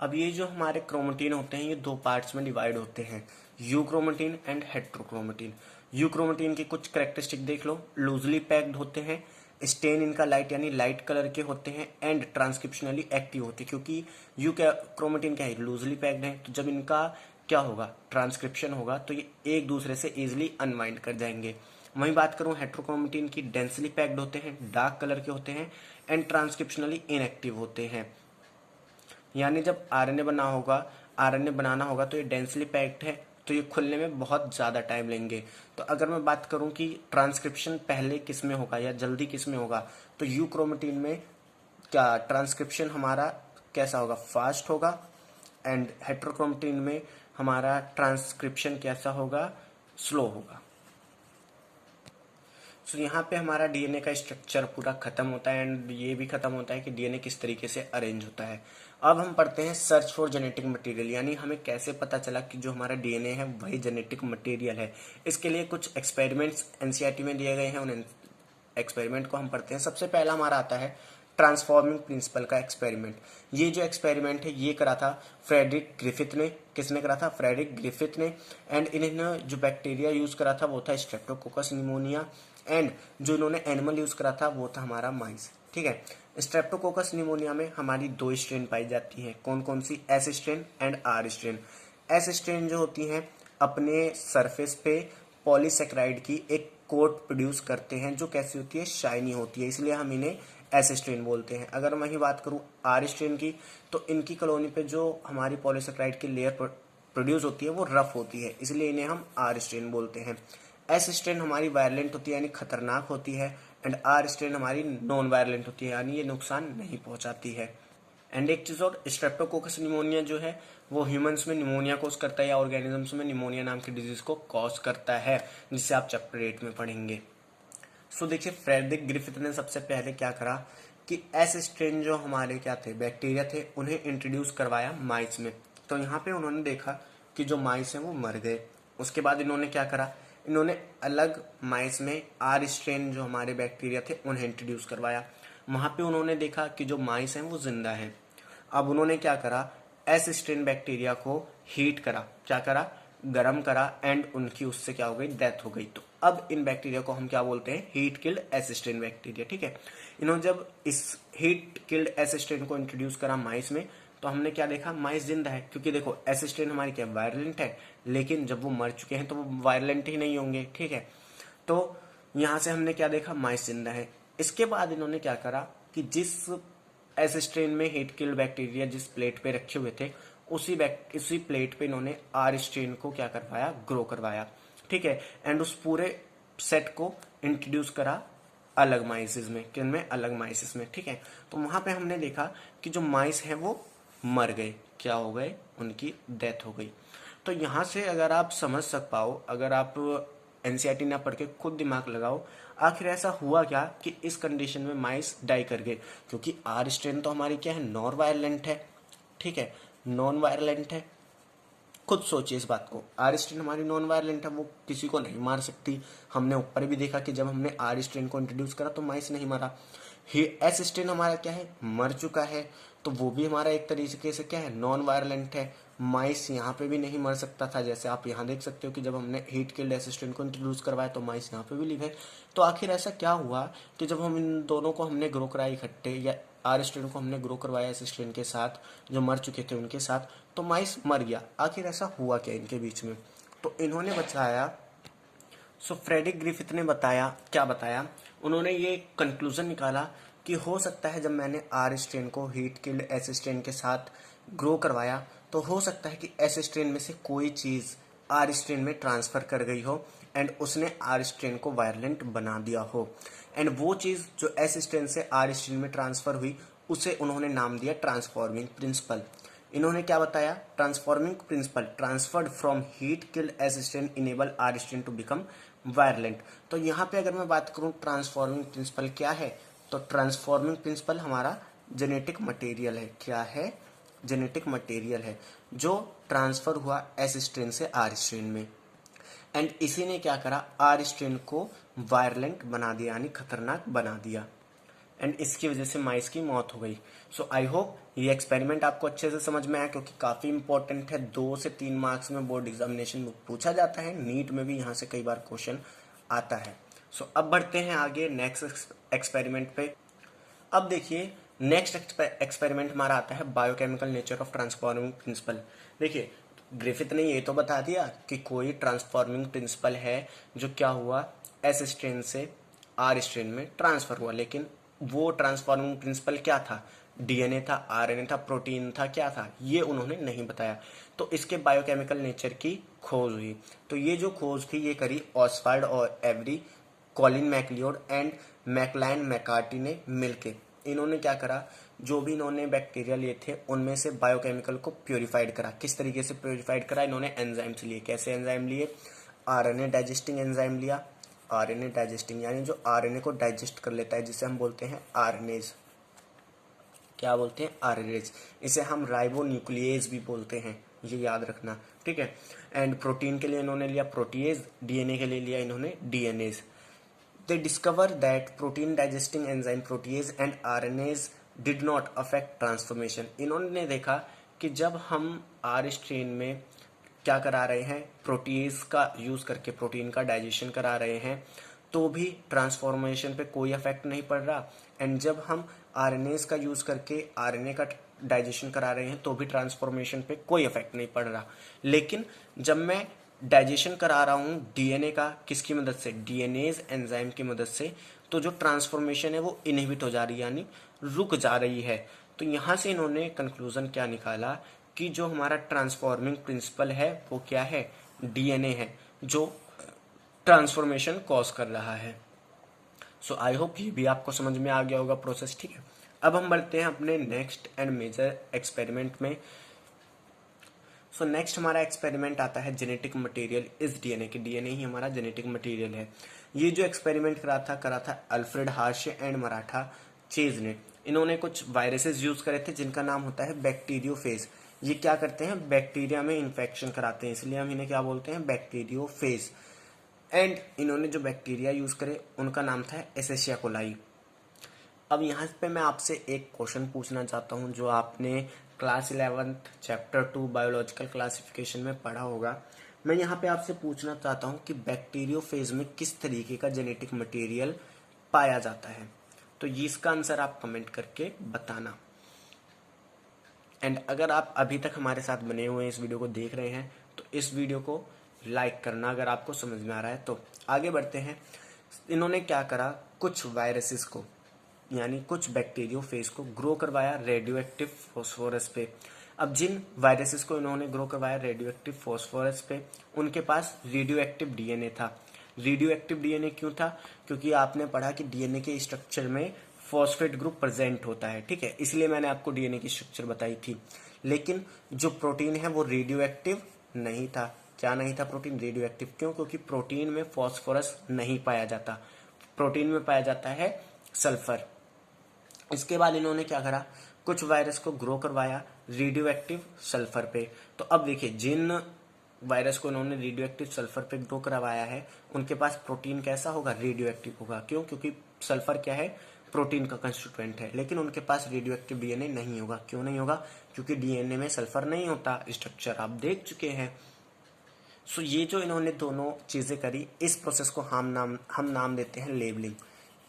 अब ये जो हमारे क्रोमेटिन होते हैं ये दो पार्ट्स में डिवाइड होते हैं, यूक्रोमेटिन एंड हेट्रोक्रोमेटिन। यूक्रोमेटिन की कुछ कैरेक्टरिस्टिक देख लो, लूजली पैक्ड होते हैं, स्टेन इनका लाइट यानी लाइट कलर के होते हैं, एंड ट्रांसक्रिप्शनली एक्टिव होते हैं। क्योंकि क्रोमेटिन क्या है, लूजली पैक्ड है, तो जब इनका क्या होगा, ट्रांसक्रिप्शन होगा, तो ये एक दूसरे से इजिली अनवाइंड कर जाएंगे। वहीं बात करूं हेट्रोक्रोमेटिन की, डेंसली पैक्ड होते हैं, डार्क कलर के होते हैं, एंड ट्रांसक्रिप्शनली इनएक्टिव होते हैं। यानी जब आरएनए बनाना होगा तो ये डेंसली पैक्ड है, तो ये खुलने में बहुत ज़्यादा टाइम लेंगे। तो अगर मैं बात करूं कि ट्रांसक्रिप्शन पहले किस में होगा या जल्दी किस में होगा, तो यूक्रोमेटिन में क्या ट्रांसक्रिप्शन हमारा कैसा होगा, फास्ट होगा, एंड हेट्रोक्रोमेटिन में हमारा ट्रांसक्रिप्शन कैसा होगा, स्लो होगा। सो यहाँ पे हमारा डीएनए का स्ट्रक्चर पूरा खत्म होता है एंड ये भी खत्म होता है कि डीएनए किस तरीके से अरेंज होता है। अब हम पढ़ते हैं सर्च फॉर जेनेटिक मटेरियल, यानी हमें कैसे पता चला कि जो हमारा डीएनए है वही जेनेटिक मटेरियल है। इसके लिए कुछ एक्सपेरिमेंट्स एनसीईआरटी में दिए गए हैं, उन एक्सपेरिमेंट को हम पढ़ते हैं। सबसे पहला हमारा आता है ट्रांसफॉर्मिंग प्रिंसिपल का एक्सपेरिमेंट। ये जो एक्सपेरिमेंट है ये करा था फ्रेडरिक ग्रिफिथ ने। किसने करा था? फ्रेडरिक ग्रिफिथ ने। एंड इन्होंने जो बैक्टीरिया यूज करा था वो था स्ट्रेप्टोकोकस निमोनिया, एंड जो इन्होंने एनिमल यूज करा था वो था हमारा माइस। ठीक है, स्ट्रेप्टोकोकस निमोनिया में हमारी दो स्ट्रेन पाई जाती है। कौन कौन सी? S strain and R strain. S strain जो होती हैं अपने सरफेस पे पॉलीसेक्राइड की एक कोट प्रोड्यूस करते हैं जो कैसी होती है, शाइनी होती है, इसलिए हम इन्हें एस स्ट्रेन बोलते हैं। अगर मैं ही बात करूं आर स्ट्रेन की, तो इनकी कॉलोनी पे जो हमारी पॉलीसेक्राइड की लेयर प्रोड्यूस होती है वो रफ होती है, इसलिए इन्हें हम आर स्ट्रेन बोलते हैं। एस स्ट्रेन हमारी वायलेंट होती है यानी खतरनाक होती है, एंड आर स्ट्रेन हमारी नॉन वायलेंट होती है यानी ये नुकसान नहीं पहुंचाती है। एंड एक चीज और, स्ट्रेप्टोकोकस निमोनिया जो है वो ह्यूमंस में निमोनिया कॉज करता है या ऑर्गेनिजम्स में निमोनिया नाम की डिजीज को कॉज करता है, जिसे आप चैप्टर 8 में पढ़ेंगे। सो देखिए, फ्रेडरिक ग्रिफिथ ने सबसे पहले क्या करा कि एस स्ट्रेन जो हमारे क्या थे, बैक्टीरिया थे, उन्हें इंट्रोड्यूस करवाया माइस में। तो यहाँ पे उन्होंने देखा कि जो माइस हैं वो मर गए। उसके बाद इन्होंने क्या करा, इन्होंने अलग माइस में आर स्ट्रेन जो हमारे बैक्टीरिया थे उन्हें इंट्रोड्यूस करवाया। वहां पे उन्होंने देखा कि जो माइस हैं वो जिंदा हैं। अब उन्होंने क्या करा, एस स्ट्रेन बैक्टीरिया को हीट करा, क्या करा, गरम करा, एंड उनकी उससे क्या हो गई, डेथ हो गई। तो अब इन बैक्टीरिया को हम क्या बोलते हैं, heat killed S strain bacteria. ठीक है, इन्होंने जब इस हीट किल्ड एस स्ट्रेन को इंट्रोड्यूस करा माइस में, तो हमने क्या देखा, माइस जिंदा है। क्योंकि देखो एस स्ट्रेन हमारी क्या वायलेंट है, लेकिन जब वो मर चुके हैं तो वो वायलेंट ही नहीं होंगे। ठीक है, तो यहां से हमने क्या देखा, माइस जिंदा है। इसके बाद इन्होंने क्या करा कि जिस एस स्ट्रेन में हीट किल्ड बैक्टीरिया जिस प्लेट पे रखे हुए थे, उसी प्लेट पे इन्होंने आर स्ट्रेन को क्या करवाया, ग्रो करवाया। ठीक है, एंड उस पूरे सेट को इंट्रोड्यूस करा अलग माइसिस में, किन में, अलग माइसिस में। ठीक है, तो वहां पे हमने देखा कि जो माइस हैं वो मर गए, क्या हो गए, उनकी डेथ हो गई। तो यहां से अगर आप समझ पाओ, अगर आप एनसीईआरटी ना पढ़ के खुद दिमाग लगाओ, आखिर ऐसा हुआ क्या कि इस कंडीशन में माइस डाई कर गए। क्योंकि आर स्ट्रेन तो हमारी क्या है, नॉन वायलेंट है। ठीक है, नॉन वायलेंट है, खुद सोचिए इस बात को, आर स्ट्रेन हमारी नॉन वायलेंट है, वो किसी को नहीं मार सकती। हमने ऊपर भी देखा कि जब हमने आर स्ट्रेन को इंट्रोड्यूस करा तो माइस नहीं मरा। एस स्ट्रेन हमारा क्या है, मर चुका है, तो वो भी हमारा एक तरीके से क्या है, नॉन वायलेंट है। माइस यहाँ पे भी नहीं मर सकता था, जैसे आप यहाँ देख सकते हो कि जब हमने हीट किल्ड असिस्टेंट को इंट्रोड्यूस करवाया तो माइस यहाँ पे भी लिव है। तो आखिर ऐसा क्या हुआ कि जब हम इन दोनों को हमने ग्रो कराया इकट्ठे, या आर स्ट्रेन को हमने ग्रो करवाया असिस्टेंट के साथ जो मर चुके थे उनके साथ, तो माइस मर गया। आखिर ऐसा हुआ क्या इनके बीच में? तो इन्होंने बताया, सो फ्रेडरिक ग्रिफिथ ने बताया, क्या बताया उन्होंने, ये कंक्लूजन निकाला कि हो सकता है जब मैंने आर स्ट्रेन को हीट किल्ड एस स्ट्रेन के साथ ग्रो करवाया तो हो सकता है कि एस स्ट्रेन में से कोई चीज़ आर स्ट्रेन में ट्रांसफ़र कर गई हो एंड उसने आर स्ट्रेन को वायलेंट बना दिया हो। एंड वो चीज़ जो एस स्ट्रेन से आर स्ट्रेन में ट्रांसफ़र हुई उसे उन्होंने नाम दिया ट्रांसफॉर्मिंग प्रिंसिपल। इन्होंने क्या बताया, transforming principle transferred from heat killed S strain enable R strain to become virulent. तो यहाँ पे अगर मैं बात करूँ ट्रांसफॉर्मिंग प्रिंसिपल क्या है, तो ट्रांसफॉर्मिंग प्रिंसिपल हमारा जेनेटिक मटेरियल है। क्या है? जेनेटिक मटेरियल है जो ट्रांसफर हुआ एस स्ट्रेन से आर स्ट्रेन में, एंड इसी ने क्या करा, आर स्ट्रेन को वायलेंट बना दिया, यानी खतरनाक बना दिया, एंड इसकी वजह से माइस की मौत हो गई। सो आई होप ये एक्सपेरिमेंट आपको अच्छे से समझ में आया, क्योंकि काफ़ी इंपॉर्टेंट है। 2 से 3 मार्क्स में बोर्ड एग्जामिनेशन में पूछा जाता है, नीट में भी यहाँ से कई बार क्वेश्चन आता है। सो अब बढ़ते हैं आगे नेक्स्ट एक्सपेरिमेंट पे। अब देखिए नेक्स्ट एक्सपेरिमेंट हमारा आता है biochemical nature of transforming principle. देखिए ग्रिफिथ ने ये तो बता दिया कि कोई ट्रांसफॉर्मिंग प्रिंसिपल है जो क्या हुआ, एस स्ट्रेन से आर स्ट्रेन में ट्रांसफर हुआ, लेकिन वो ट्रांसफॉर्मिंग प्रिंसिपल क्या था, डीएनए था, आरएनए था, प्रोटीन था, क्या था, ये उन्होंने नहीं बताया। तो इसके बायोकेमिकल नेचर की खोज हुई। तो ये जो खोज थी ये करी ऑसवाल्ड और Avery, Colin MacLeod and Maclyn McCarty ने मिलके। इन्होंने क्या करा, जो भी इन्होंने बैक्टीरिया लिए थे उनमें से बायोकेमिकल को प्योरीफाइड करा। किस तरीके से प्योरीफाइड करा, इन्होंने एंजाइम्स लिए। कैसे एंजाइम लिए? आरएनए डाइजेस्टिंग एंजाइम लिया। आरएनए डाइजेस्टिंग यानी जो आरएनए को डाइजेस्ट कर लेता है, जिसे हम बोलते हैं आरएनएज। क्या बोलते हैं? आरएनएज। इसे हम राइबो न्यूक्लियेज भी बोलते हैं, ये याद रखना, ठीक है। एंड प्रोटीन के लिए इन्होंने लिया प्रोटीएज, डीएनए के लिए लिया इन्होंने DNAs. They discover that protein digesting enzyme protease and RNase did not affect transformation। इन्होंने देखा कि जब हम आर स्ट्रेन में क्या करा रहे हैं, प्रोटीज का यूज करके प्रोटीन का डाइजेशन करा रहे हैं, तो भी ट्रांसफॉर्मेशन पे कोई इफेक्ट नहीं पड़ रहा। एंड जब हम आरएनएस का यूज करके आरएनए का डाइजेशन करा रहे हैं तो भी ट्रांसफॉर्मेशन पे कोई इफेक्ट नहीं पड़ रहा। लेकिन जब मैं डाइजेशन करा रहा हूँ डीएनए का, किसकी मदद से, डीएनएज एंजाइम की मदद से, तो जो ट्रांसफॉर्मेशन है वो इनहिबिट हो जा रही है, यानी रुक जा रही है। तो यहाँ से इन्होंने कंक्लूजन क्या निकाला कि जो हमारा ट्रांसफॉर्मिंग प्रिंसिपल है वो क्या है, डीएनए है जो ट्रांसफॉर्मेशन कॉज कर रहा है। सो आई होप ये भी आपको समझ में आ गया होगा प्रोसेस, ठीक है। अब हम बढ़ते हैं अपने नेक्स्ट एंड मेजर एक्सपेरिमेंट में। सो नेक्स्ट हमारा एक्सपेरिमेंट आता है जेनेटिक मटेरियल इस डीएनए के। डीएनए ही हमारा जेनेटिक मटेरियल है। ये जो एक्सपेरिमेंट करा था Alfred harsh and Maratha chase ने। इन्होंने कुछ वायरसेस यूज करे थे जिनका नाम होता है बैक्टीरियोफेज। ये क्या करते हैं, बैक्टीरिया में इन्फेक्शन कराते हैं, इसलिए हम इन्हें क्या बोलते हैं, बैक्टीरियोफेज। एंड इन्होंने जो बैक्टीरिया यूज करे उनका नाम था एसेशिया कोलाई। अब यहाँ पे मैं आपसे एक क्वेश्चन पूछना चाहता हूँ जो आपने class 11th chapter 2 biological classification में पढ़ा होगा। मैं यहाँ पे आपसे पूछना चाहता हूँ कि बैक्टीरियोफेज में किस तरीके का जेनेटिक मटेरियल पाया जाता है। तो ये इसका आंसर आप कमेंट करके बताना। एंड अगर आप अभी तक हमारे साथ बने हुए हैं, इस वीडियो को देख रहे हैं, तो इस वीडियो को लाइक करना अगर आपको समझ में आ रहा है। तो आगे बढ़ते हैं। इन्होंने क्या करा, कुछ वायरसेस को यानी कुछ बैक्टीरियोफेज को ग्रो करवाया रेडियो एक्टिव फॉस्फोरस पे। अब जिन वायरसेस को इन्होंने ग्रो करवाया रेडियो एक्टिव फॉस्फोरस पे, उनके पास रेडियो एक्टिव डीएनए था। रेडियो एक्टिव डीएनए क्यों था, क्योंकि आपने पढ़ा कि डीएनए के स्ट्रक्चर में फॉस्फेट ग्रुप प्रेजेंट होता है, ठीक है, इसलिए मैंने आपको डीएनए की स्ट्रक्चर बताई थी। लेकिन जो प्रोटीन है वो रेडियो एक्टिव नहीं था। क्या नहीं था, प्रोटीन रेडियो एक्टिव। क्यों? क्योंकि प्रोटीन में फॉस्फोरस नहीं पाया जाता, प्रोटीन में पाया जाता है सल्फर। इसके बाद इन्होंने क्या करा, कुछ वायरस को ग्रो करवाया रेडियो एक्टिव सल्फर पे। तो अब देखिए जिन वायरस को इन्होंने रेडियो एक्टिव सल्फर पे ग्रो करवाया है उनके पास प्रोटीन कैसा होगा, रेडियो एक्टिव होगा। क्यों? क्योंकि सल्फर क्या है, प्रोटीन का कंस्टिट्यूएंट है, लेकिन उनके पास रेडियो एक्टिव डीएनए नहीं होगा। क्यों नहीं होगा? क्योंकि डीएनए में सल्फर नहीं होता, स्ट्रक्चर आप देख चुके हैं। सो ये जो इन्होंने दोनों चीजें करी, इस प्रोसेस को हम नाम देते हैं लेबलिंग।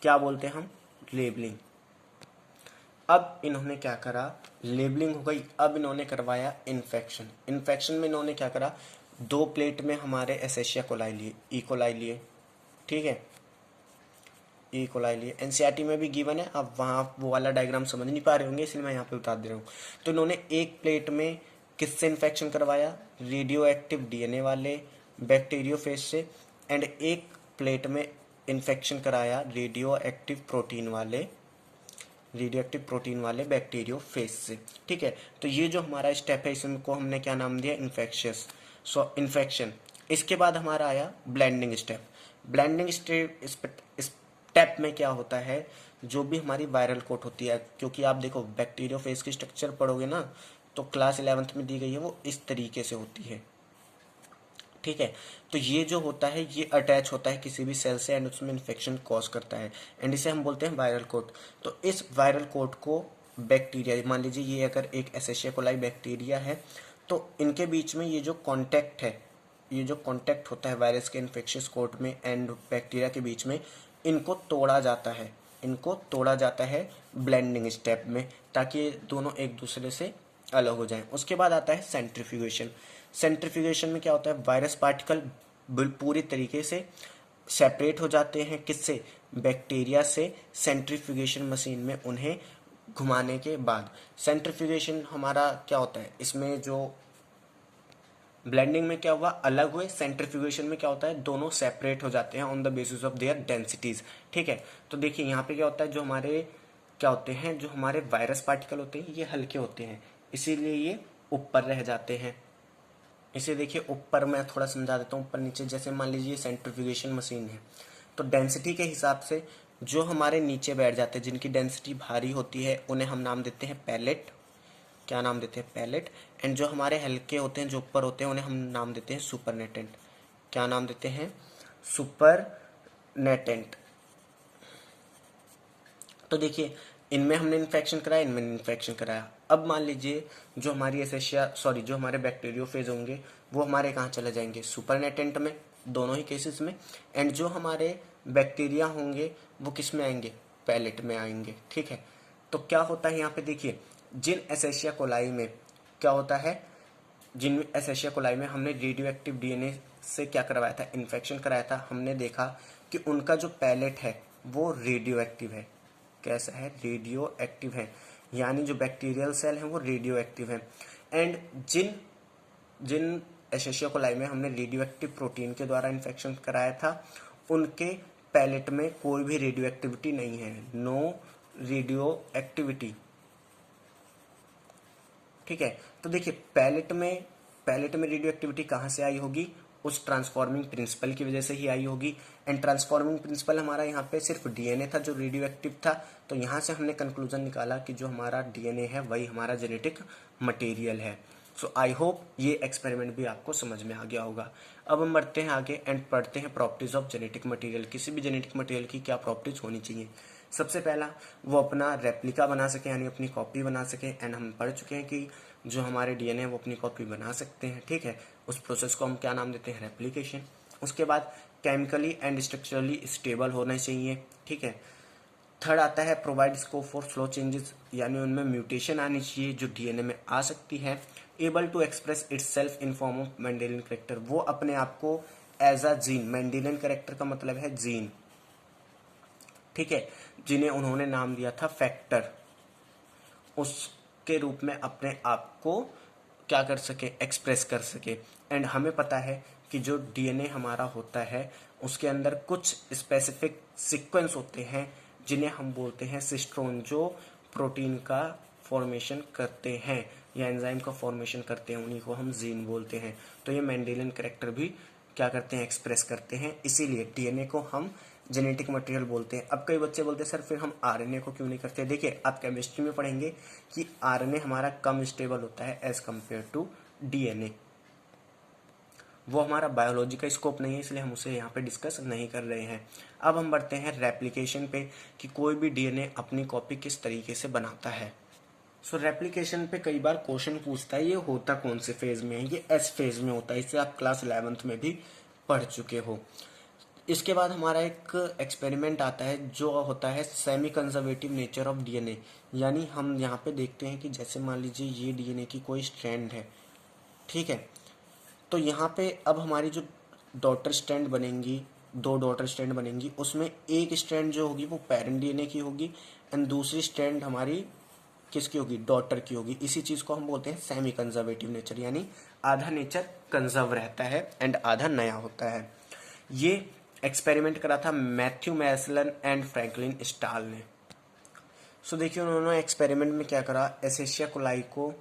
क्या बोलते हैं हम? लेबलिंग। अब इन्होंने क्या करा? लेबलिंग हो गई। अब इन्होंने करवाया इन्फेक्शन। इन्फेक्शन में इन्होंने क्या करा? 2 प्लेट में हमारे एसेशिया कोलाई लिए, ई कोलाई लिए, ठीक है, ई कोलाई लिए। एनसीईआरटी में भी गिवन है, अब वहाँ वो वाला डायग्राम समझ नहीं पा रहे होंगे, इसलिए मैं यहाँ पे बता दे रहा हूँ। तो इन्होंने एक प्लेट में किससे इन्फेक्शन करवाया? रेडियो एक्टिव डीएनए वाले बैक्टीरियोफेज से, एंड एक प्लेट में इन्फेक्शन कराया रेडियो एक्टिव प्रोटीन वाले बैक्टीरियोफेज से, ठीक है। तो ये जो हमारा स्टेप है, इसको हमने क्या नाम दिया? इन्फेक्शियस। सो इन्फेक्शन। इसके बाद हमारा आया ब्लेंडिंग स्टेप। ब्लेंडिंग स्टेप में क्या होता है? जो भी हमारी वायरल कोट होती है, क्योंकि आप देखो बैक्टीरियोफेज की स्ट्रक्चर पढ़ोगे ना, तो क्लास 11th में दी गई है, वो इस तरीके से होती है, ठीक है। तो ये जो होता है, ये अटैच होता है किसी भी सेल से, एंड उसमें इन्फेक्शन कॉज करता है, एंड इसे हम बोलते हैं वायरल कोट। तो इस वायरल कोट को बैक्टीरिया, मान लीजिए ये अगर एक एसेशिया कोलाई बैक्टीरिया है, तो इनके बीच में ये जो कॉन्टैक्ट है, ये जो कॉन्टैक्ट होता है वायरस के इन्फेक्शियस कोट में एंड बैक्टीरिया के बीच में, इनको तोड़ा जाता है ब्लेंडिंग स्टेप में, ताकि ये दोनों एक दूसरे से अलग हो जाएं। उसके बाद आता है सेंट्रीफ्यूगेशन। सेंट्रीफ्यूगेशन में क्या होता है? वायरस पार्टिकल पूरी तरीके से सेपरेट हो जाते हैं, किससे? बैक्टीरिया से, सेंट्रीफ्यूगेशन मशीन में उन्हें घुमाने के बाद। सेंट्रीफ्यूगेशन हमारा क्या होता है? इसमें जो ब्लेंडिंग में क्या हुआ? अलग हुए। सेंट्रीफ्यूगेशन में क्या होता है? दोनों सेपरेट हो जाते हैं on the basis of their densities, ठीक है। तो देखिए यहाँ पे क्या होता है, जो हमारे क्या होते हैं, जो हमारे वायरस पार्टिकल होते हैं, ये हल्के होते हैं, इसीलिए ये ऊपर रह जाते हैं। इसे देखिए ऊपर, मैं थोड़ा समझा देता हूँ, ऊपर नीचे। जैसे मान लीजिए सेंट्रीफ्यूगेशन मशीन है, तो डेंसिटी के हिसाब से जो हमारे नीचे बैठ जाते हैं, जिनकी डेंसिटी भारी होती है, उन्हें हम नाम देते हैं पैलेट। क्या नाम देते हैं? पैलेट। एंड जो हमारे हल्के होते हैं, जो ऊपर होते हैं, उन्हें हम नाम देते हैं सुपरनेटेंट। क्या नाम देते हैं? सुपरनेटेंट। तो देखिए, इनमें हमने इन्फेक्शन कराया, इनमें इन्फेक्शन कराया। अब मान लीजिए जो हमारी जो हमारे बैक्टीरियोफेज होंगे, वो हमारे कहाँ चले जाएंगे? सुपरनेटेंट में, दोनों ही केसेस में। एंड जो हमारे बैक्टीरिया होंगे, वो किस में आएंगे? पैलेट में आएंगे, ठीक है। तो क्या होता है यहाँ पे देखिए, जिन एसेशिया कोलाई में क्या होता है, जिन एसेशिया कोलाई में हमने रेडियो एक्टिव डीएनए से क्या करवाया था? इन्फेक्शन कराया था। हमने देखा कि उनका जो पैलेट है वो रेडियो एक्टिव है। कैसा है? रेडियो एक्टिव है, यानी जो बैक्टीरियल सेल है वो रेडियो एक्टिव है। एंड जिन जिन एसेशिया कोलाई में हमने रेडियो एक्टिव प्रोटीन के द्वारा इन्फेक्शन कराया था, उनके पैलेट में कोई भी रेडियो एक्टिविटी नहीं है, नो रेडियो एक्टिविटी, ठीक है। तो देखिए पैलेट में रेडियो एक्टिविटी कहाँ से आई होगी? उस ट्रांसफॉर्मिंग प्रिंसिपल की वजह से ही आई होगी। एंड ट्रांसफॉर्मिंग प्रिंसिपल हमारा यहाँ पे सिर्फ डीएनए था जो रेडियो एक्टिव था, तो यहाँ से हमने कंक्लूजन निकाला कि जो हमारा डीएनए है वही हमारा जेनेटिक मटेरियल है। सो आई होप ये एक्सपेरिमेंट भी आपको समझ में आ गया होगा। अब हम बढ़ते हैं आगे एंड पढ़ते हैं प्रॉपर्टीज ऑफ जेनेटिक मटेरियल। किसी भी जेनेटिक मटेरियल की क्या प्रॉपर्टीज होनी चाहिए? सबसे पहला, वो अपना रेप्लिका बना सके, यानी अपनी कॉपी बना सके। एंड हम पढ़ चुके हैं कि जो हमारे डीएनए वो अपनी कॉपी बना सकते हैं, ठीक है। उस प्रोसेस को हम क्या नाम देते हैं? रेप्लिकेशन। उसके बाद केमिकली एंड स्ट्रक्चरली स्टेबल होना चाहिए, ठीक है। थर्ड आता है provide scope for slow changes, यानी उनमें म्यूटेशन आनी चाहिए जो डीएनए में आ सकती है। Able to express itself in form of Mendelian character, वो अपने आप को as a gene, Mendelian character का मतलब है जीन, ठीक है, जिन्हें उन्होंने नाम दिया था फैक्टर, उसके रूप में अपने आप को क्या कर सके? एक्सप्रेस कर सके। एंड हमें पता है कि जो डीएनए हमारा होता है उसके अंदर कुछ स्पेसिफिक सीक्वेंस होते हैं जिन्हें हम बोलते हैं सिस्ट्रोन, जो प्रोटीन का फॉर्मेशन करते हैं या एंजाइम का फॉर्मेशन करते हैं, उन्हीं को हम जीन बोलते हैं। तो ये मेंडेलियन कैरेक्टर भी क्या करते हैं? एक्सप्रेस करते हैं। इसीलिए डीएनए को हम जेनेटिक मटेरियल बोलते हैं। अब कई बच्चे बोलते हैं सर फिर हम आरएनए को क्यों नहीं करते? देखिए आप केमिस्ट्री में पढ़ेंगे कि आरएनए हमारा कम स्टेबल होता है एज कंपेयर टू डीएनए। वो हमारा बायोलॉजी का स्कोप नहीं है, इसलिए हम उसे यहाँ पे डिस्कस नहीं कर रहे हैं। अब हम बढ़ते हैं रेप्लिकेशन पे कि कोई भी डीएनए अपनी कॉपी किस तरीके से बनाता है। सो रेप्लिकेशन पे कई बार क्वेश्चन पूछता है ये होता कौन से फेज में है, ये एस फेज में होता है, इसे आप क्लास 11th में भी पढ़ चुके हो। इसके बाद हमारा एक एक्सपेरिमेंट आता है जो होता है semi conservative nature of DNA, यानी हम यहाँ पे देखते हैं कि जैसे मान लीजिए ये डीएनए की कोई स्ट्रैंड है, ठीक है, तो यहाँ पे अब हमारी जो डॉटर स्ट्रैंड बनेंगी, 2 डॉटर स्ट्रैंड बनेंगी, उसमें एक स्ट्रैंड जो होगी वो पेरेंट डीएनए की होगी एंड दूसरी स्ट्रैंड हमारी किसकी होगी, डॉटर की होगी। इसी चीज को हम बोलते हैं सेमी कंजर्वेटिव नेचर, यानी आधा नेचर कंजर्व रहता है एंड आधा नया होता है। ये एक्सपेरिमेंट करा था मैथ्यू मैसलन एंड फ्रैंकलिन स्टाल ने। सो देखिए उन्होंने एक्सपेरिमेंट में क्या करा, एसेशिया कोलाई को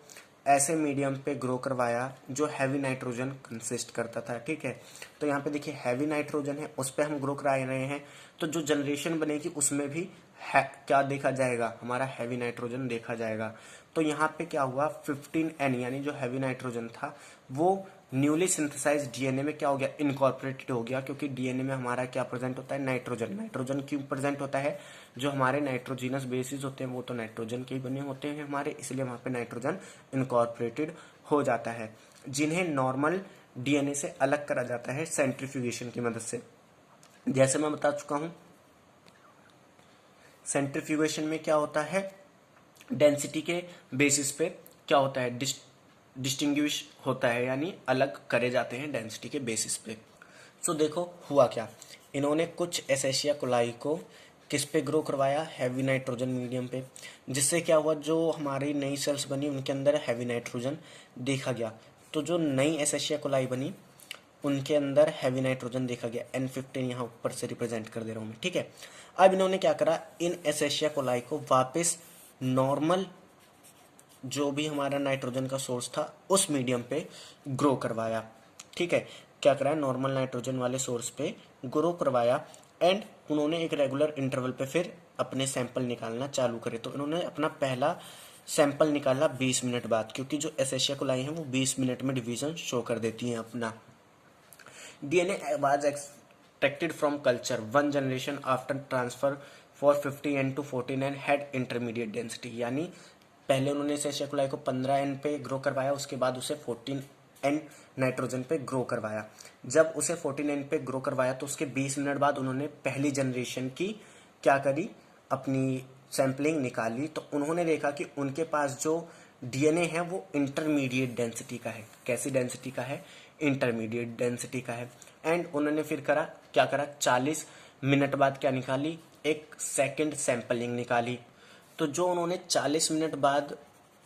ऐसे मीडियम पे ग्रो करवाया जो हैवी नाइट्रोजन कंसिस्ट करता था, ठीक है। तो यहाँ पे देखिए हैवी नाइट्रोजन है, उस पर हम ग्रो करा रहे हैं, तो जो जनरेशन बनेगी उसमें भी क्या देखा जाएगा, हमारा हैवी नाइट्रोजन देखा जाएगा। तो यहाँ पे क्या हुआ, 15N यानी जो हैवी नाइट्रोजन था वो न्यूली सिंथेसाइज डीएनए में क्या हो गया, इनकॉर्पोरेटेड हो गया, क्योंकि डीएनए में हमारा क्या प्रेजेंट होता है, नाइट्रोजन। नाइट्रोजन क्यों प्रेजेंट होता है, जो हमारे नाइट्रोजिनस बेसिस होते हैं वो तो नाइट्रोजन के ही बने होते हैं हमारे, इसलिए वहां पे नाइट्रोजन इनकॉर्पोरेटेड हो जाता है, जिन्हें नॉर्मल डीएनए से अलग करा जाता है सेंट्रीफ्यूगेशन की मदद से। जैसे मैं बता चुका हूं, सेंट्रीफ्यूगेशन में क्या होता है, डेंसिटी के बेसिस पे क्या होता है, डिस्टिंग्विश होता है, यानी अलग करे जाते हैं डेंसिटी के बेसिस पे। सो देखो हुआ क्या, इन्होंने कुछ एसेशिया कोलाई को किस पे ग्रो करवाया, हैवी नाइट्रोजन मीडियम पे, जिससे क्या हुआ, जो हमारी नई सेल्स बनी उनके अंदर हैवी नाइट्रोजन देखा गया। तो जो नई एसेशिया कोलाई बनी उनके अंदर हैवी नाइट्रोजन देखा गया, N15 यहाँ ऊपर से रिप्रेजेंट कर दे रहा हूँ मैं, ठीक है। अब इन्होंने क्या करा, इन एसेशिया कोलाई को वापस नॉर्मल जो भी हमारा नाइट्रोजन का सोर्स था उस मीडियम पे ग्रो करवाया, ठीक है। क्या कराया, नॉर्मल नाइट्रोजन वाले सोर्स पे ग्रो करवाया एंड उन्होंने एक रेगुलर इंटरवल पे फिर अपने सैंपल निकालना चालू करे। तो इन्होंने अपना पहला सैंपल निकाला 20 मिनट बाद, क्योंकि जो एसेशिया कोलाई है वो 20 मिनट में डिवीजन शो कर देती हैं अपना। DNA was extracted from culture 1 generation after transfer for 50N to 14N had intermediate density, यानी पहले उन्होंने एसेशिया कोलाई को 15N पे ग्रो करवाया, उसके बाद उसे 14N नाइट्रोजन पे ग्रो करवाया। जब उसे 14N पे ग्रो करवाया तो उसके 20 मिनट बाद उन्होंने पहली जनरेशन की क्या करी, अपनी सैंपलिंग निकाली। तो उन्होंने देखा कि उनके पास जो डीएनए है वो इंटरमीडिएट डेंसिटी का है। कैसी डेंसिटी का है, इंटरमीडिएट डेंसिटी का है। एंड उन्होंने फिर क्या करा, 40 मिनट बाद क्या निकाली, एक सेकंड सैंपलिंग निकाली। तो जो उन्होंने 40 मिनट बाद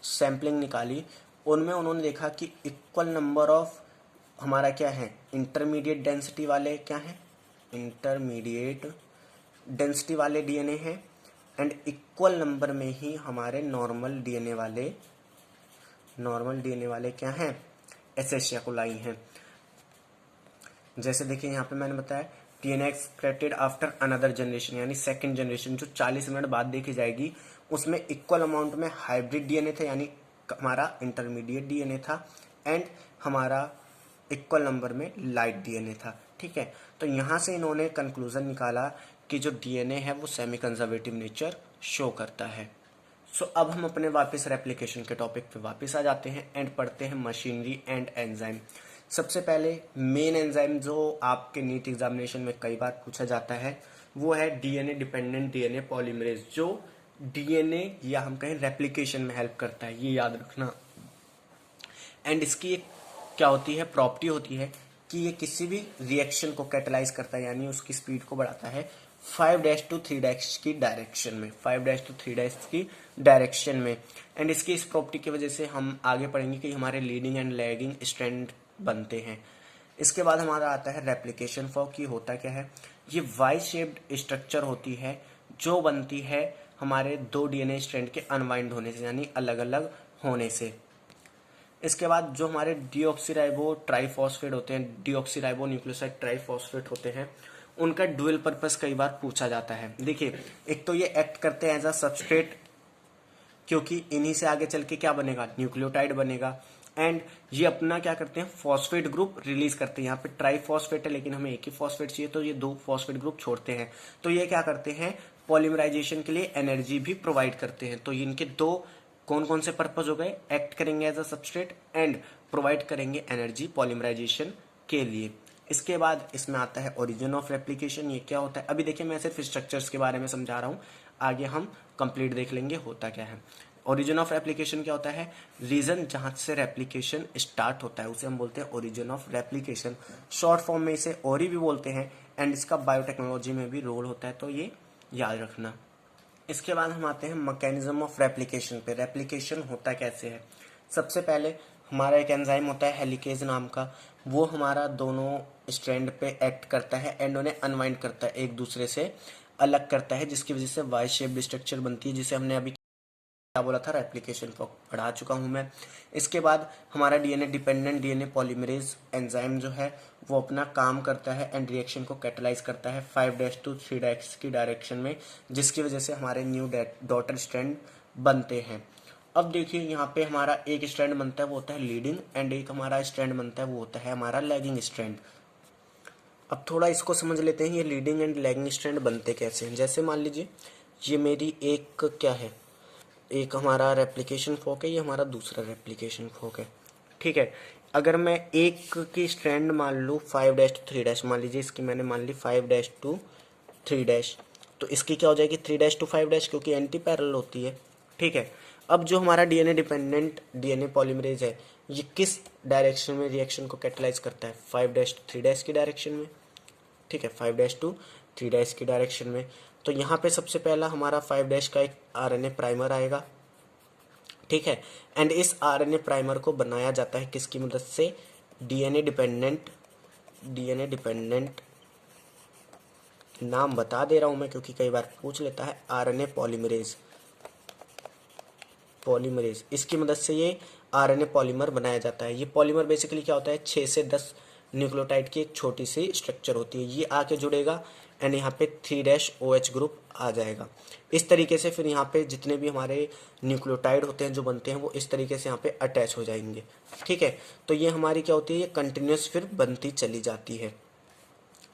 सैंपलिंग निकाली उनमें उन्होंने देखा कि इक्वल नंबर ऑफ हमारा क्या है, इंटरमीडिएट डेंसिटी वाले क्या है, इंटरमीडिएट डेंसिटी वाले डीएनए हैं एंड इक्वल नंबर में ही हमारे नॉर्मल डीएनए वाले क्या हैं, एसेशिया कोलाई हैं। जैसे देखिए यहाँ पे मैंने बताया DNA extracted after another generation, यानी सेकंड जनरेशन जो 40 मिनट बाद देखी जाएगी उसमें इक्वल अमाउंट में हाइब्रिड डीएनए था, यानी हमारा इंटरमीडिएट डीएनए था एंड हमारा इक्वल नंबर में लाइट डीएनए था, ठीक है। तो यहाँ से इन्होंने कंक्लूजन निकाला कि जो डीएनए है वो सेमी कंजर्वेटिव नेचर शो करता है। सो अब हम अपने वापस रेप्लिकेशन के टॉपिक पे वापस आ जाते हैं एंड पढ़ते हैं मशीनरी एंड एंजाइम। सबसे पहले मेन एंजाइम जो आपके नीट एग्जामिनेशन में कई बार पूछा जाता है वो है डीएनए डिपेंडेंट डीएनए पॉलीमरेज, जो डीएनए या हम कहें रेप्लिकेशन में हेल्प करता है, ये याद रखना। एंड इसकी एक क्या होती है, प्रॉपर्टी होती है कि ये किसी भी रिएक्शन को कैटलाइज करता है, यानी उसकी स्पीड को बढ़ाता है 5' to 3' की डायरेक्शन में, 5' to 3' की डायरेक्शन में। एंड इसकी इस प्रॉपर्टी की वजह से हम आगे पढ़ेंगे कि हमारे लीडिंग एंड लैगिंग स्ट्रैंड बनते हैं। इसके बाद हमारा आता है रेप्लिकेशन फॉर्क, की होता क्या है, ये वाई शेप्ड स्ट्रक्चर होती है जो बनती है हमारे 2 डीएनए स्ट्रैंड के अनवाइंड होने से, यानी अलग अलग होने से। इसके बाद जो हमारे डीऑक्सीराइबो ट्राइफॉस्फेट होते हैं, डीऑक्सीराइबो न्यूक्लियोसाइड ट्राइफॉस्फेट होते हैं, उनका ड्यूअल पर्पस कई बार पूछा जाता है। देखिए एक तो ये एक्ट करते हैं एज अ सबस्ट्रेट, क्योंकि इन्हीं से आगे चल के क्या बनेगा, न्यूक्लियोटाइड बनेगा। एंड ये अपना क्या करते हैं, फॉस्फेट ग्रुप रिलीज करते हैं। यहाँ पे ट्राई फॉस्फेट है लेकिन हमें एक ही फॉस्फेट चाहिए, तो ये 2 फॉस्फेट ग्रुप छोड़ते हैं। तो ये क्या करते हैं, पॉलीमराइजेशन के लिए एनर्जी भी प्रोवाइड करते हैं। तो इनके 2 कौन कौन से पर्पज हो गए, एक्ट करेंगे as a substrate and provide करेंगे एनर्जी पॉलीमराइजेशन के लिए। इसके बाद इसमें आता है ओरिजिन ऑफ रेप्लिकेशन। ये क्या होता है, अभी देखिए मैं सिर्फ स्ट्रक्चर्स के बारे में समझा रहा हूँ, आगे हम कंप्लीट देख लेंगे होता क्या है। ओरिजिन ऑफ रेप्लिकेशन क्या होता है, रीजन जहां से रेप्लिकेशन स्टार्ट होता है उसे हम बोलते हैं origin of replication. Short form में इसे ओरी भी बोलते हैं एंड इसका बायोटेक्नोलॉजी में भी रोल होता है, तो ये याद रखना। इसके बाद हम आते हैं मैकेनिज्म ऑफ रेप्लिकेशन पे। रेप्लिकेशन होता कैसे है, सबसे पहले हमारा एक एंजाइम होता है हेलिकेज नाम का, वो हमारा दोनों स्ट्रैंड पे एक्ट करता है एंड उन्हें अनवाइंड करता है, एक दूसरे से अलग करता है, जिसकी वजह से वाई शेप्ड स्ट्रक्चर बनती है, जिसे हमने अभी क्या बोला था, रेप्लिकेशन पढ़ा चुका हूं मैं। इसके बाद हमारा DNA dependent DNA polymerase enzyme जो है वो अपना काम करता है एंड रिएक्शन को कैटलाइज करता है 5' to 3' की डायरेक्शन में, जिसकी वजह से हमारे न्यू डॉटर स्ट्रैंड बनते हैं। अब देखिए यहाँ पे हमारा एक स्ट्रैंड बनता है वो होता है लीडिंग एंड एक हमारा स्ट्रैंड बनता है वो होता है हमारा लैगिंग स्ट्रैंड। अब थोड़ा इसको समझ लेते हैं, ये लीडिंग एंड लैगिंग स्ट्रैंड बनते कैसे हैं। जैसे मान लीजिए ये मेरी एक क्या है, एक हमारा रेप्लिकेशन फोक है, ये हमारा दूसरा रेप्लिकेशन फोक है, ठीक है। अगर मैं एक की स्ट्रैंड मान लूँ 5' to 3', मान लीजिए इसकी मैंने मान ली 5' to 3', तो इसकी क्या हो जाएगी 3' to 5' क्योंकि एंटी पैरेलल होती है, ठीक है। अब जो हमारा डीएनए डिपेंडेंट डीएनए पॉलीमरेज है ये किस डायरेक्शन में रिएक्शन को कैटलाइज करता है, 5' to 3' की डायरेक्शन में, ठीक है, 5' to 3' की डायरेक्शन में। तो यहाँ पे सबसे पहला हमारा 5' का एक आरएनए प्राइमर आएगा, ठीक है। एंड इस आरएनए प्राइमर को बनाया जाता है किसकी मदद से, डीएनए डिपेंडेंट नाम बता दे रहा हूं मैं क्योंकि कई बार पूछ लेता है, आरएनए पॉलीमरेज इसकी मदद से ये आरएनए पॉलीमर बनाया जाता है। ये पॉलीमर बेसिकली क्या होता है, 6 से 10 न्यूक्लियोटाइड की एक छोटी सी स्ट्रक्चर होती है, ये आके जुड़ेगा एंड यहाँ पे 3' ग्रुप आ जाएगा। इस तरीके से फिर यहाँ पे जितने भी हमारे न्यूक्लियोटाइड होते हैं जो बनते हैं वो इस तरीके से यहाँ पे अटैच हो जाएंगे, ठीक है। तो ये हमारी क्या होती है, ये कंटिन्यूस फिर बनती चली जाती है।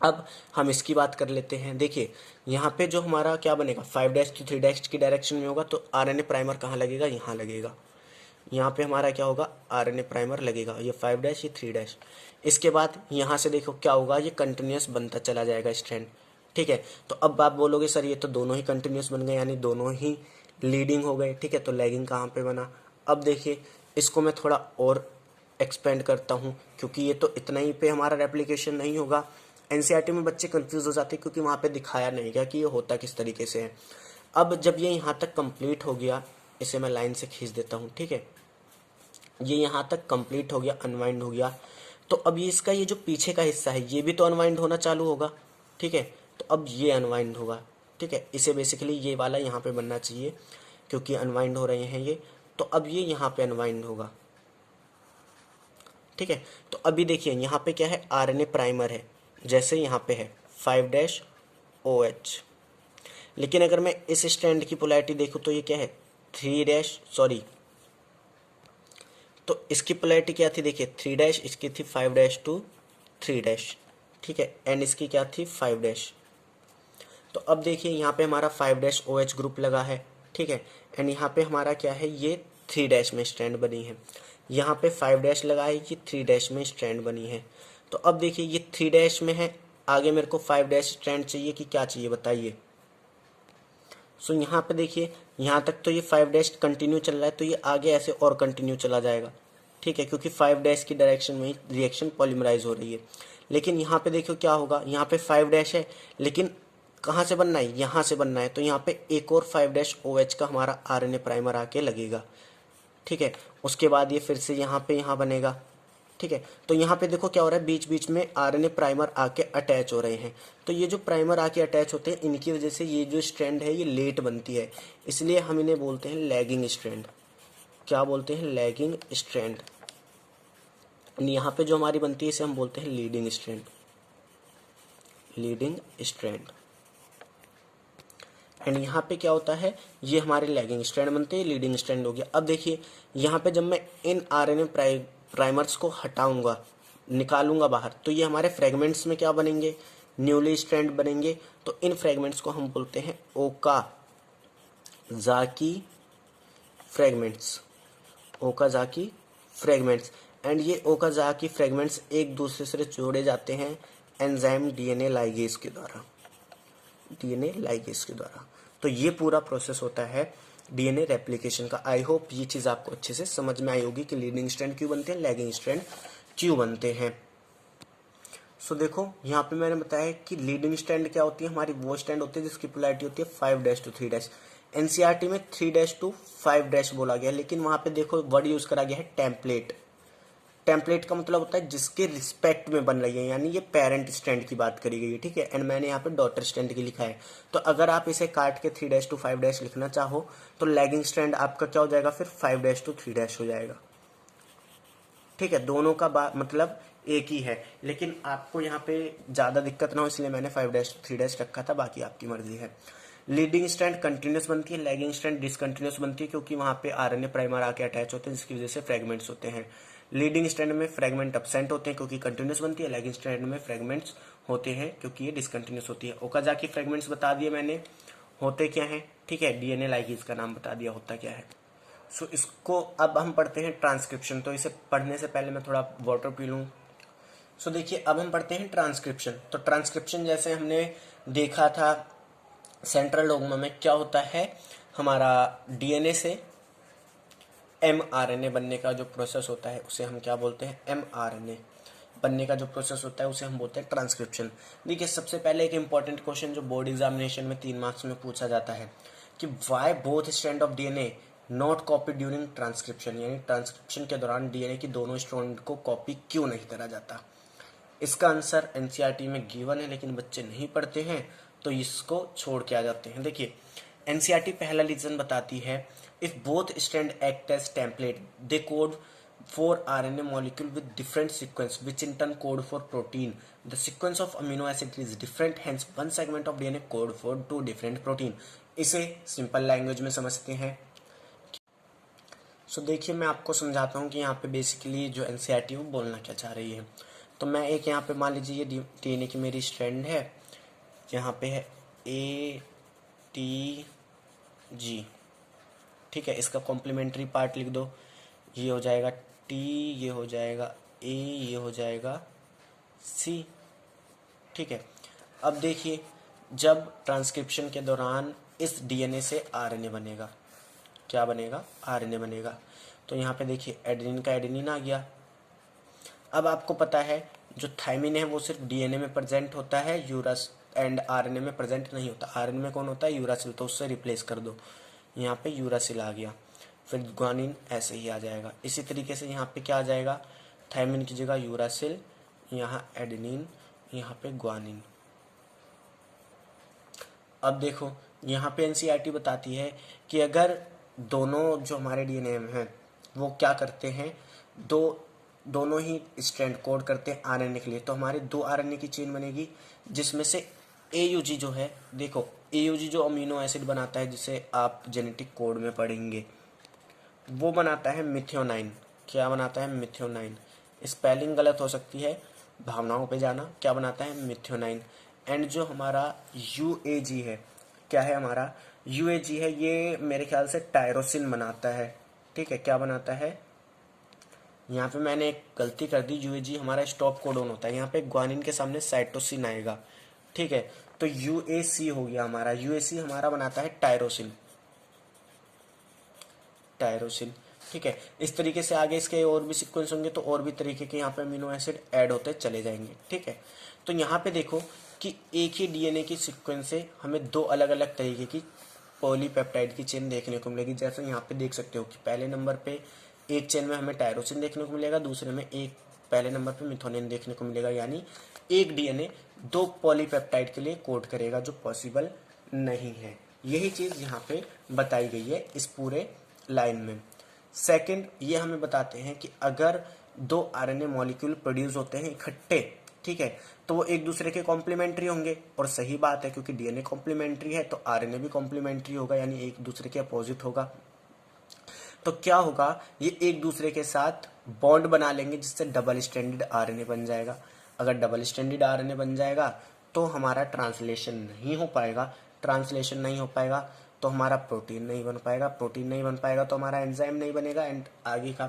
अब हम इसकी बात कर लेते हैं। देखिए यहाँ पे जो हमारा क्या बनेगा 5' to 3' की डायरेक्शन में होगा, तो आरएनए प्राइमर कहाँ लगेगा, यहाँ लगेगा। यहाँ पे हमारा क्या होगा, आरएनए प्राइमर लगेगा, ये 5' ये 3'। इसके बाद यहाँ से देखो क्या होगा, ये कंटिन्यूस बनता चला जाएगा स्ट्रैंड, ठीक है। तो अब आप बोलोगे सर ये तो दोनों ही कंटिन्यूस बन गए, यानी दोनों ही लीडिंग हो गए, ठीक है। तो लैगिंग कहाँ पे बना, अब देखिए इसको मैं थोड़ा और एक्सपेंड करता हूँ क्योंकि ये तो इतना ही पे हमारा रेप्लिकेशन नहीं होगा। एनसीईआरटी में बच्चे कंफ्यूज हो जाते हैं क्योंकि वहाँ पे दिखाया नहीं गया कि ये होता किस तरीके से है। अब जब ये यहाँ तक कंप्लीट हो गया, इसे मैं लाइन से खींच देता हूँ, ठीक है, ये यहाँ तक कंप्लीट हो गया, अनवाइंड हो गया। तो अब ये इसका ये जो पीछे का हिस्सा है ये भी तो अनवाइंड होना चालू होगा, ठीक है। तो अब ये अनवाइंड होगा, ठीक है, इसे बेसिकली ये वाला यहाँ पे बनना चाहिए क्योंकि अनवाइंड हो रहे हैं ये। तो अब ये यहाँ पे अनवाइंड होगा, ठीक है। तो अभी देखिए यहाँ पे क्या है, आरएनए प्राइमर है, जैसे यहाँ पे है 5' लेकिन अगर मैं इस स्ट्रैंड की पोलैरिटी देखूँ तो ये क्या है 3' तो इसकी पोलैरिटी क्या थी, देखिए 3', इसकी थी 5' to 3', ठीक है, एंड इसकी क्या थी 5'। तो अब देखिए यहाँ पे हमारा 5' OH ग्रुप लगा है, ठीक है, एंड यहाँ पे हमारा क्या है, ये 3' में स्ट्रैंड बनी है, यहाँ पे 5' लगा है, ये 3' में स्ट्रैंड बनी है। तो अब देखिए ये 3' में है, आगे मेरे को 5' स्ट्रैंड चाहिए कि क्या चाहिए बताइए। सो यहाँ पे देखिए यहाँ तक तो ये 5' कंटिन्यू चल रहा है, तो ये आगे ऐसे और कंटिन्यू चला जाएगा, ठीक है, क्योंकि 5' की डायरेक्शन में रिएक्शन पॉलीमराइज हो रही है। लेकिन यहाँ पे देखो क्या होगा, यहाँ पे 5' है लेकिन कहाँ से बनना है, यहाँ से बनना है, तो यहाँ पे एक और 5' OH का हमारा आरएनए प्राइमर आके लगेगा, ठीक है। उसके बाद ये फिर से यहाँ पे यहाँ बनेगा, ठीक है। तो यहाँ पे देखो क्या हो रहा है, बीच बीच में आरएनए प्राइमर आके अटैच हो रहे हैं। तो ये जो प्राइमर आके अटैच होते हैं इनकी वजह से ये जो स्ट्रैंड है ये लेट बनती है, इसलिए हम इन्हें बोलते हैं लैगिंग स्ट्रैंड। क्या बोलते हैं, लैगिंग स्ट्रैंड। यहाँ पे जो हमारी बनती है इसे हम बोलते हैं leading strand, leading strand. And यहाँ पे क्या होता है, ये हमारे लैगिंग स्ट्रैंड बनते हैं, लीडिंग स्ट्रैंड हो गया। अब देखिए यहाँ पे जब मैं इन आरएनए प्राइमर्स को हटाऊंगा, निकालूंगा बाहर, तो ये हमारे फ्रेगमेंट्स में क्या बनेंगे, न्यूली स्ट्रैंड बनेंगे। तो इन फ्रेगमेंट्स को हम बोलते हैं Okazaki fragments, Okazaki fragments. And ये ओकाज़ाकी फ्रेगमेंट्स एक दूसरे से जोड़े जाते हैं एंजाइम डीएनए लाइगेज के द्वारा, डीएनए लाइगेज के द्वारा। तो ये पूरा प्रोसेस होता है डीएनए रेप्लिकेशन का। आई होप ये चीज़ आपको अच्छे से समझ में आई होगी कि लीडिंग स्ट्रैंड क्यों बनते हैं, लैगिंग स्ट्रैंड क्यों बनते हैं। सो देखो यहाँ पे मैंने बताया कि लीडिंग स्ट्रैंड क्या होती है, हमारी वो स्ट्रैंड होती है जिसकी पोलैरिटी होती है 5' to 3'। एनसीईआरटी में 3' to 5' बोला गया, लेकिन वहां पे देखो वर्ड यूज करा गया है टेम्पलेट। टेम्पलेट का मतलब होता है जिसके रिस्पेक्ट में बन रही है, यानी ये पेरेंट स्ट्रैंड की बात करी गई है, ठीक है। एंड मैंने यहाँ पे डॉटर स्ट्रैंड की लिखा है। तो अगर आप इसे काट के 3' to 5' लिखना चाहो तो लैगिंग स्ट्रैंड आपका क्या हो जाएगा, फिर 5' to 3' हो जाएगा, ठीक है। दोनों का मतलब एक ही है, लेकिन आपको यहाँ पे ज़्यादा दिक्कत ना हो इसलिए मैंने 5' to 3' रखा था, बाकी आपकी मर्जी है। लीडिंग स्ट्रैंड कंटिन्यूस बनती है, लैगिंग स्ट्रैंड डिसकंटिन्यूस बनती है, क्योंकि वहाँ पे आरएनए प्राइमर आके अटैच होते हैं जिसकी वजह से फ्रेगमेंट्स होते हैं। लीडिंग स्ट्रैंड में फ्रेगमेंट एब्सेंट होते हैं क्योंकि कंटिन्यूस बनती है, लैगिंग स्ट्रैंड में फ्रेगमेंट्स होते हैं क्योंकि ये डिसकंटिन्यूस होती है। ओकाज़ाकी फ्रेगमेंट्स बता दिए मैंने होते क्या हैं, ठीक है। डीएनए लाइगेज का नाम बता दिया होता क्या है। सो इसको अब हम पढ़ते हैं ट्रांसक्रिप्शन। तो इसे पढ़ने से पहले मैं थोड़ा वाटर पी लूँ। सो देखिए अब हम पढ़ते हैं ट्रांसक्रिप्शन। तो ट्रांसक्रिप्शन जैसे हमने देखा था सेंट्रल डोग्मा में, क्या होता है, हमारा डीएनए से एमआरएनए बनने का जो प्रोसेस होता है उसे हम क्या बोलते हैं, एमआरएनए बनने का जो प्रोसेस होता है उसे हम बोलते हैं ट्रांसक्रिप्शन। देखिए सबसे पहले एक इंपॉर्टेंट क्वेश्चन जो बोर्ड एग्जामिनेशन में 3 मार्क्स में पूछा जाता है कि why both strand of DNA not copy during transcription, यानी ट्रांसक्रिप्शन के दौरान डीएनए की दोनों स्ट्रैंड को कॉपी क्यों नहीं करा जाता। इसका आंसर एनसीईआरटी में गिवन है, लेकिन बच्चे नहीं पढ़ते हैं तो इसको छोड़ के आ जाते हैं। देखिए एनसीईआरटी पहला रीजन बताती है, if both strand act as template they code for RNA molecule with different sequence which in turn code for protein. The sequence of amino acid is different, hence one segment of DNA code for 2 different protein. इसे simple language में समझते हैं। सो देखिए मैं आपको समझाता हूँ कि यहाँ पे बेसिकली जो एनसीईआरटी वो बोलना क्या चाह रही है। तो मैं एक यहाँ पे मान लीजिए ये डीएनए की मेरी स्ट्रैंड है, यहाँ पे है ATG, ठीक है। इसका कॉम्प्लीमेंट्री पार्ट लिख दो, ये हो जाएगा T, ये हो जाएगा A, ये हो जाएगा C, ठीक है। अब देखिए जब ट्रांसक्रिप्शन के दौरान इस डीएनए से आरएनए बनेगा, क्या बनेगा, आरएनए बनेगा। तो यहाँ पे देखिए एडेनिन का एडेनिन आ गया। अब आपको पता है जो थायमिन है वो सिर्फ डीएनए में प्रेजेंट होता है, यूरस एंड आरएनए में प्रेजेंट नहीं होता। आरएनए में कौन होता है, यूरासिल, तो उससे रिप्लेस कर दो, यहाँ पे यूरासिल आ गया। फिर ग्वानिन ऐसे ही आ जाएगा। इसी तरीके से यहाँ पे क्या आ जाएगा, थायमिन की जगह यूरासिल, यहाँ एडेनिन, यहाँ पे ग्वानिन। अब देखो यहाँ पे एनसीईआरटी बताती है कि अगर दोनों जो हमारे डीएनए में हैं वो क्या करते हैं, दोनों ही स्ट्रैंड कोड करते हैं आरएनए के लिए, तो हमारे 2 आरएनए की चेन बनेगी जिसमें से एयूजी जो है, देखो एयूजी जो अमीनो एसिड बनाता है जिसे आप जेनेटिक कोड में पढ़ेंगे, वो बनाता है मिथियोनाइन। क्या बनाता है, मिथियोनाइन। स्पेलिंग गलत हो सकती है, भावनाओं पे जाना। क्या बनाता है, मिथियोनाइन। एंड जो हमारा यूएजी है, क्या है हमारा यूएजी है, ये मेरे ख्याल से टायरोसिन बनाता है, ठीक है। क्या बनाता है, यहाँ पे मैंने एक गलती कर दी, यूएजी हमारा स्टॉप कोडोन होता है, यहाँ पे ग्वानिन के सामने साइटोसिन आएगा, ठीक है। तो यूएसी हो गया हमारा, यूएसी हमारा बनाता है टायरोसिन, टायरोसिन, ठीक है। इस तरीके से आगे इसके और भी सीक्वेंस होंगे तो और भी तरीके के यहाँ पे अमीनो एसिड ऐड होते चले जाएंगे, ठीक है। तो यहाँ पे देखो कि एक ही डीएनए की सीक्वेंस से हमें 2 अलग अलग तरीके की पॉलीपेप्टाइड की चेन देखने को मिलेगी। जैसे यहाँ पे देख सकते हो कि पहले नंबर पे एक चेन में हमें टायरोसिन देखने को मिलेगा, दूसरे में पहले नंबर पे मिथोनिन देखने को मिलेगा, यानी एक डीएनए 2 पॉलीपेप्टाइड के लिए कोड करेगा, जो पॉसिबल नहीं है। यही चीज यहाँ पे बताई गई है इस पूरे लाइन में। सेकंड, ये हमें बताते हैं कि अगर 2 आरएनए मॉलिक्यूल प्रोड्यूस होते हैं इकट्ठे ठीक है, तो वो एक दूसरे के कॉम्प्लीमेंट्री होंगे, और सही बात है क्योंकि डीएनए कॉम्प्लीमेंट्री है तो आरएनए भी कॉम्प्लीमेंट्री होगा, यानी एक दूसरे के अपोजिट होगा। तो क्या होगा, ये एक दूसरे के साथ बॉन्ड बना लेंगे जिससे डबल स्ट्रैंडेड आरएनए बन जाएगा। अगर डबल स्ट्रैंडेड आरएनए बन जाएगा तो हमारा ट्रांसलेशन नहीं हो पाएगा, ट्रांसलेशन नहीं हो पाएगा तो हमारा प्रोटीन नहीं बन पाएगा, प्रोटीन नहीं बन पाएगा तो हमारा एंजाइम नहीं बनेगा एंड आगे का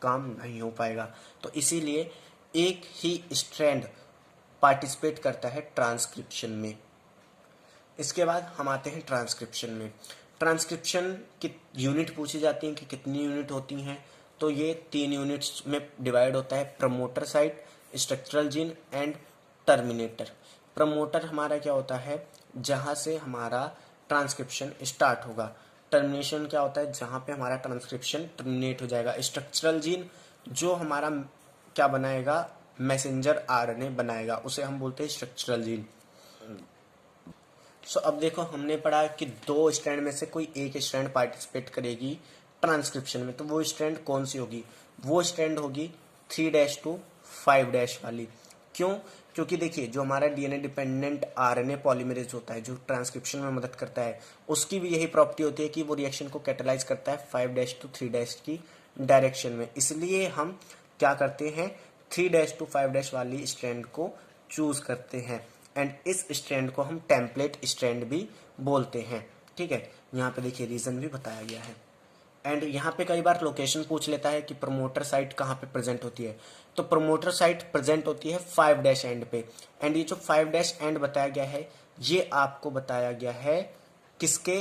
काम नहीं हो पाएगा। तो इसीलिए एक ही स्ट्रैंड पार्टिसिपेट करता है ट्रांसक्रिप्शन में। इसके बाद हम आते हैं ट्रांसक्रिप्शन में। ट्रांसक्रिप्शन की यूनिट पूछी जाती है कि कितनी यूनिट होती हैं, तो ये 3 यूनिट्स में डिवाइड होता है, promoter site, structural gene and terminator. Promoter हमारा क्या होता है, जहाँ से हमारा ट्रांसक्रिप्शन स्टार्ट होगा। टर्मिनेशन क्या होता है, जहाँ पे हमारा ट्रांसक्रिप्शन टर्मिनेट हो जाएगा। स्ट्रक्चरल जीन जो हमारा क्या बनाएगा, मैसेंजर आरएनए बनाएगा, उसे हम बोलते हैं स्ट्रक्चरल जीन। सो अब देखो, हमने पढ़ा कि 2 स्ट्रैंड में से कोई एक स्ट्रैंड पार्टिसिपेट करेगी ट्रांसक्रिप्शन में, तो वो स्ट्रैंड कौन सी होगी, वो स्ट्रैंड होगी 3' to 5' वाली। क्यों, क्योंकि देखिए जो हमारा डीएनए डिपेंडेंट आरएनए पॉलीमरेज होता है जो ट्रांसक्रिप्शन में मदद करता है, उसकी भी यही प्रॉपर्टी होती है कि वो रिएक्शन को कैटेलाइज करता है 5' to 3' की डायरेक्शन में। इसलिए हम क्या करते हैं, 3' to 5' वाली स्ट्रैंड को चूज करते हैं एंड इस स्ट्रैंड को हम टेम्पलेट स्ट्रैंड भी बोलते हैं। ठीक है, यहाँ पे देखिए रीजन भी बताया गया है। एंड यहाँ पे कई बार लोकेशन पूछ लेता है कि प्रमोटर साइट कहाँ पे प्रेजेंट होती है, तो प्रमोटर साइट प्रेजेंट होती है 5' एंड पे। एंड ये जो 5' एंड बताया गया है, ये आपको बताया गया है किसके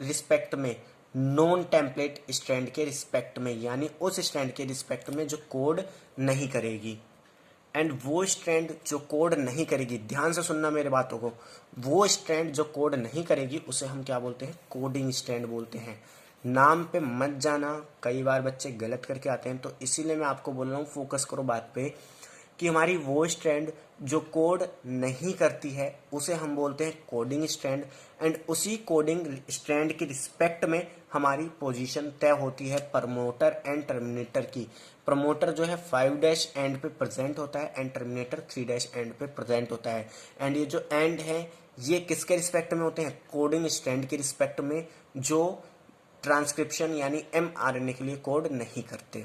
रिस्पेक्ट में, नॉन टेम्पलेट स्ट्रैंड के रिस्पेक्ट में, यानी उस स्ट्रैंड के रिस्पेक्ट में जो कोड नहीं करेगी। एंड वो स्ट्रैंड जो कोड नहीं करेगी, ध्यान से सुनना मेरे बातों को, वो स्ट्रैंड जो कोड नहीं करेगी उसे हम क्या बोलते हैं, कोडिंग स्ट्रैंड बोलते हैं। नाम पे मत जाना, कई बार बच्चे गलत करके आते हैं, तो इसीलिए मैं आपको बोल रहा हूँ फोकस करो बात पे कि हमारी वो स्ट्रैंड जो कोड नहीं करती है उसे हम बोलते हैं कोडिंग स्ट्रैंड। एंड उसी कोडिंग स्ट्रैंड की रिस्पेक्ट में हमारी पोजीशन तय होती है प्रमोटर एंड टर्मिनेटर की। प्रमोटर जो है 5' एंड पे प्रेजेंट होता है एंड टर्मिनेटर 3' एंड पे प्रेजेंट होता है। एंड ये जो एंड है ये किसके रिस्पेक्ट में होते हैं, कोडिंग स्ट्रैंड के रिस्पेक्ट में, जो ट्रांसक्रिप्शन यानी mRNA के लिए कोड नहीं करते।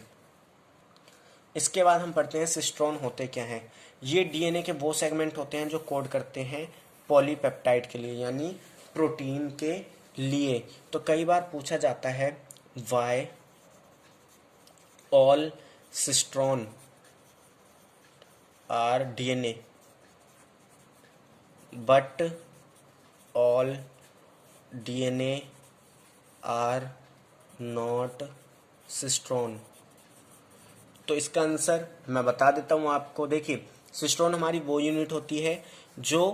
इसके बाद हम पढ़ते हैं सिस्ट्रोन होते क्या हैं। ये डीएनए के वो सेगमेंट होते हैं जो कोड करते हैं पॉलीपेप्टाइड के लिए, यानी प्रोटीन के लिए। तो कई बार पूछा जाता है why all cistron are DNA but all DNA are not cistron. तो इसका आंसर मैं बता देता हूँ आपको। देखिए, सिस्ट्रोन हमारी वो यूनिट होती है जो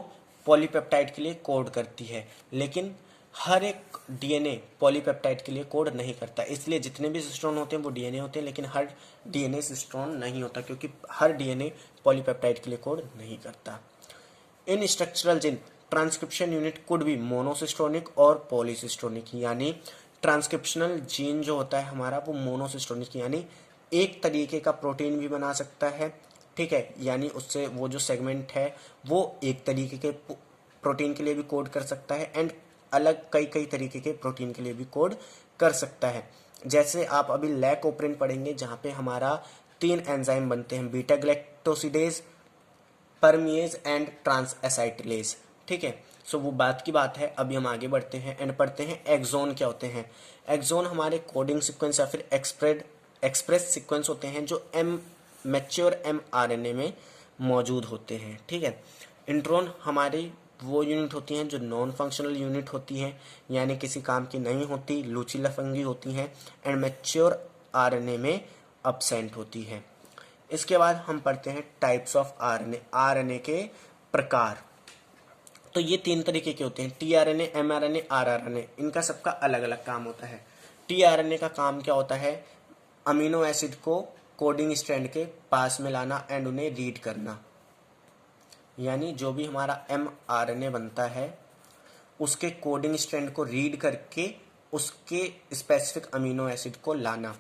पॉलीपेप्टाइड के लिए कोड करती है, लेकिन हर एक डीएनए पॉलीपेप्टाइड के लिए कोड नहीं करता। इसलिए जितने भी सिस्ट्रोन होते हैं वो डीएनए होते हैं, लेकिन हर डीएनए सिस्ट्रोन नहीं होता, क्योंकि हर डीएनए पॉलीपेप्टाइड के लिए कोड नहीं करता। इन structural gene transcription unit could भी मोनोसिस्टोनिक और पॉलीसिस्टोनिक, यानी ट्रांसक्रिप्शनल जीन जो होता है हमारा वो मोनोसिस्टोनिक यानी एक तरीके का प्रोटीन भी बना सकता है। ठीक है, यानी उससे वो जो सेगमेंट है वो एक तरीके के प्रोटीन के लिए भी कोड कर सकता है एंड अलग कई तरीके के प्रोटीन के लिए भी कोड कर सकता है। जैसे आप अभी लैकोप्रिन पढ़ेंगे जहाँ पे हमारा 3 एंजाइम बनते हैं, बीटा ग्लैक्टोसिडेज, परमिएज एंड ट्रांसएसाइटिलेज। ठीक है, सो वो बात की बात है। अभी हम आगे बढ़ते हैं एंड पढ़ते हैं एक्सोन क्या होते हैं। एक्सोन हमारे कोडिंग सीक्वेंस या फिर एक्सप्रेस सीक्वेंस होते हैं जो मैच्योर mRNA में मौजूद होते हैं। ठीक है, इंट्रोन हमारी वो यूनिट होती हैं जो नॉन फंक्शनल यूनिट होती हैं, यानी किसी काम की नहीं होती, लूचिला फंगी होती हैं एंड मैच्योर आरएनए में अब्सेंट होती है। इसके बाद हम पढ़ते हैं टाइप्स ऑफ आरएनए, आरएनए के प्रकार। तो ये 3 तरीके के होते हैं, टीआरएनए, एमआरएनए, आरआरएनए। इनका सबका अलग अलग काम होता है। टीआरएनए का काम क्या होता है, अमीनो एसिड को कोडिंग स्ट्रैंड के पास में लाना एंड उन्हें रीड करना, यानी जो भी हमारा mRNA बनता है उसके कोडिंग स्ट्रैंड को रीड करके उसके स्पेसिफिक अमीनो एसिड को लाना।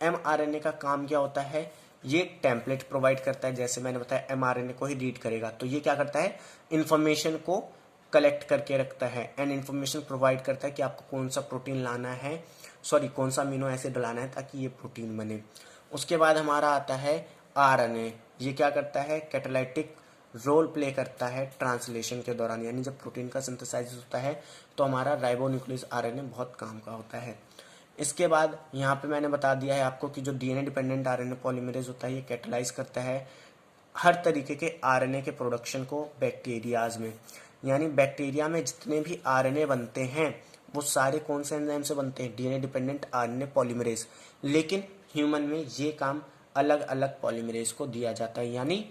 mRNA का काम क्या होता है, ये टेम्पलेट प्रोवाइड करता है, जैसे मैंने बताया mRNA को ही रीड करेगा, तो ये क्या करता है, इन्फॉर्मेशन को कलेक्ट करके रखता है एंड इन्फॉर्मेशन प्रोवाइड करता है कि आपको कौन सा प्रोटीन लाना है, सॉरी कौन सा अमीनो एसिड लाना है ताकि ये प्रोटीन बने। उसके बाद हमारा आता है आरएनए। ये क्या करता है, कैटालाइटिक रोल प्ले करता है ट्रांसलेशन के दौरान, यानी जब प्रोटीन का सिंथेसाइज होता है तो हमारा राइबोन्यूक्लियस आरएनए बहुत काम का होता है। इसके बाद यहाँ पे मैंने बता दिया है आपको कि जो डीएनए डिपेंडेंट आरएनए पॉलीमरेज होता है ये कैटालाइज करता है हर तरीके के आरएनए के प्रोडक्शन को बैक्टीरियाज में, यानी बैक्टीरिया में जितने भी आरएनए बनते हैं वो सारे कौन से एंजाइम से बनते हैं, डीएनए डिपेंडेंट आरएनए पॉलीमरेज। लेकिन ह्यूमन में ये काम अलग अलग पॉलीमरेज को दिया जाता है, यानी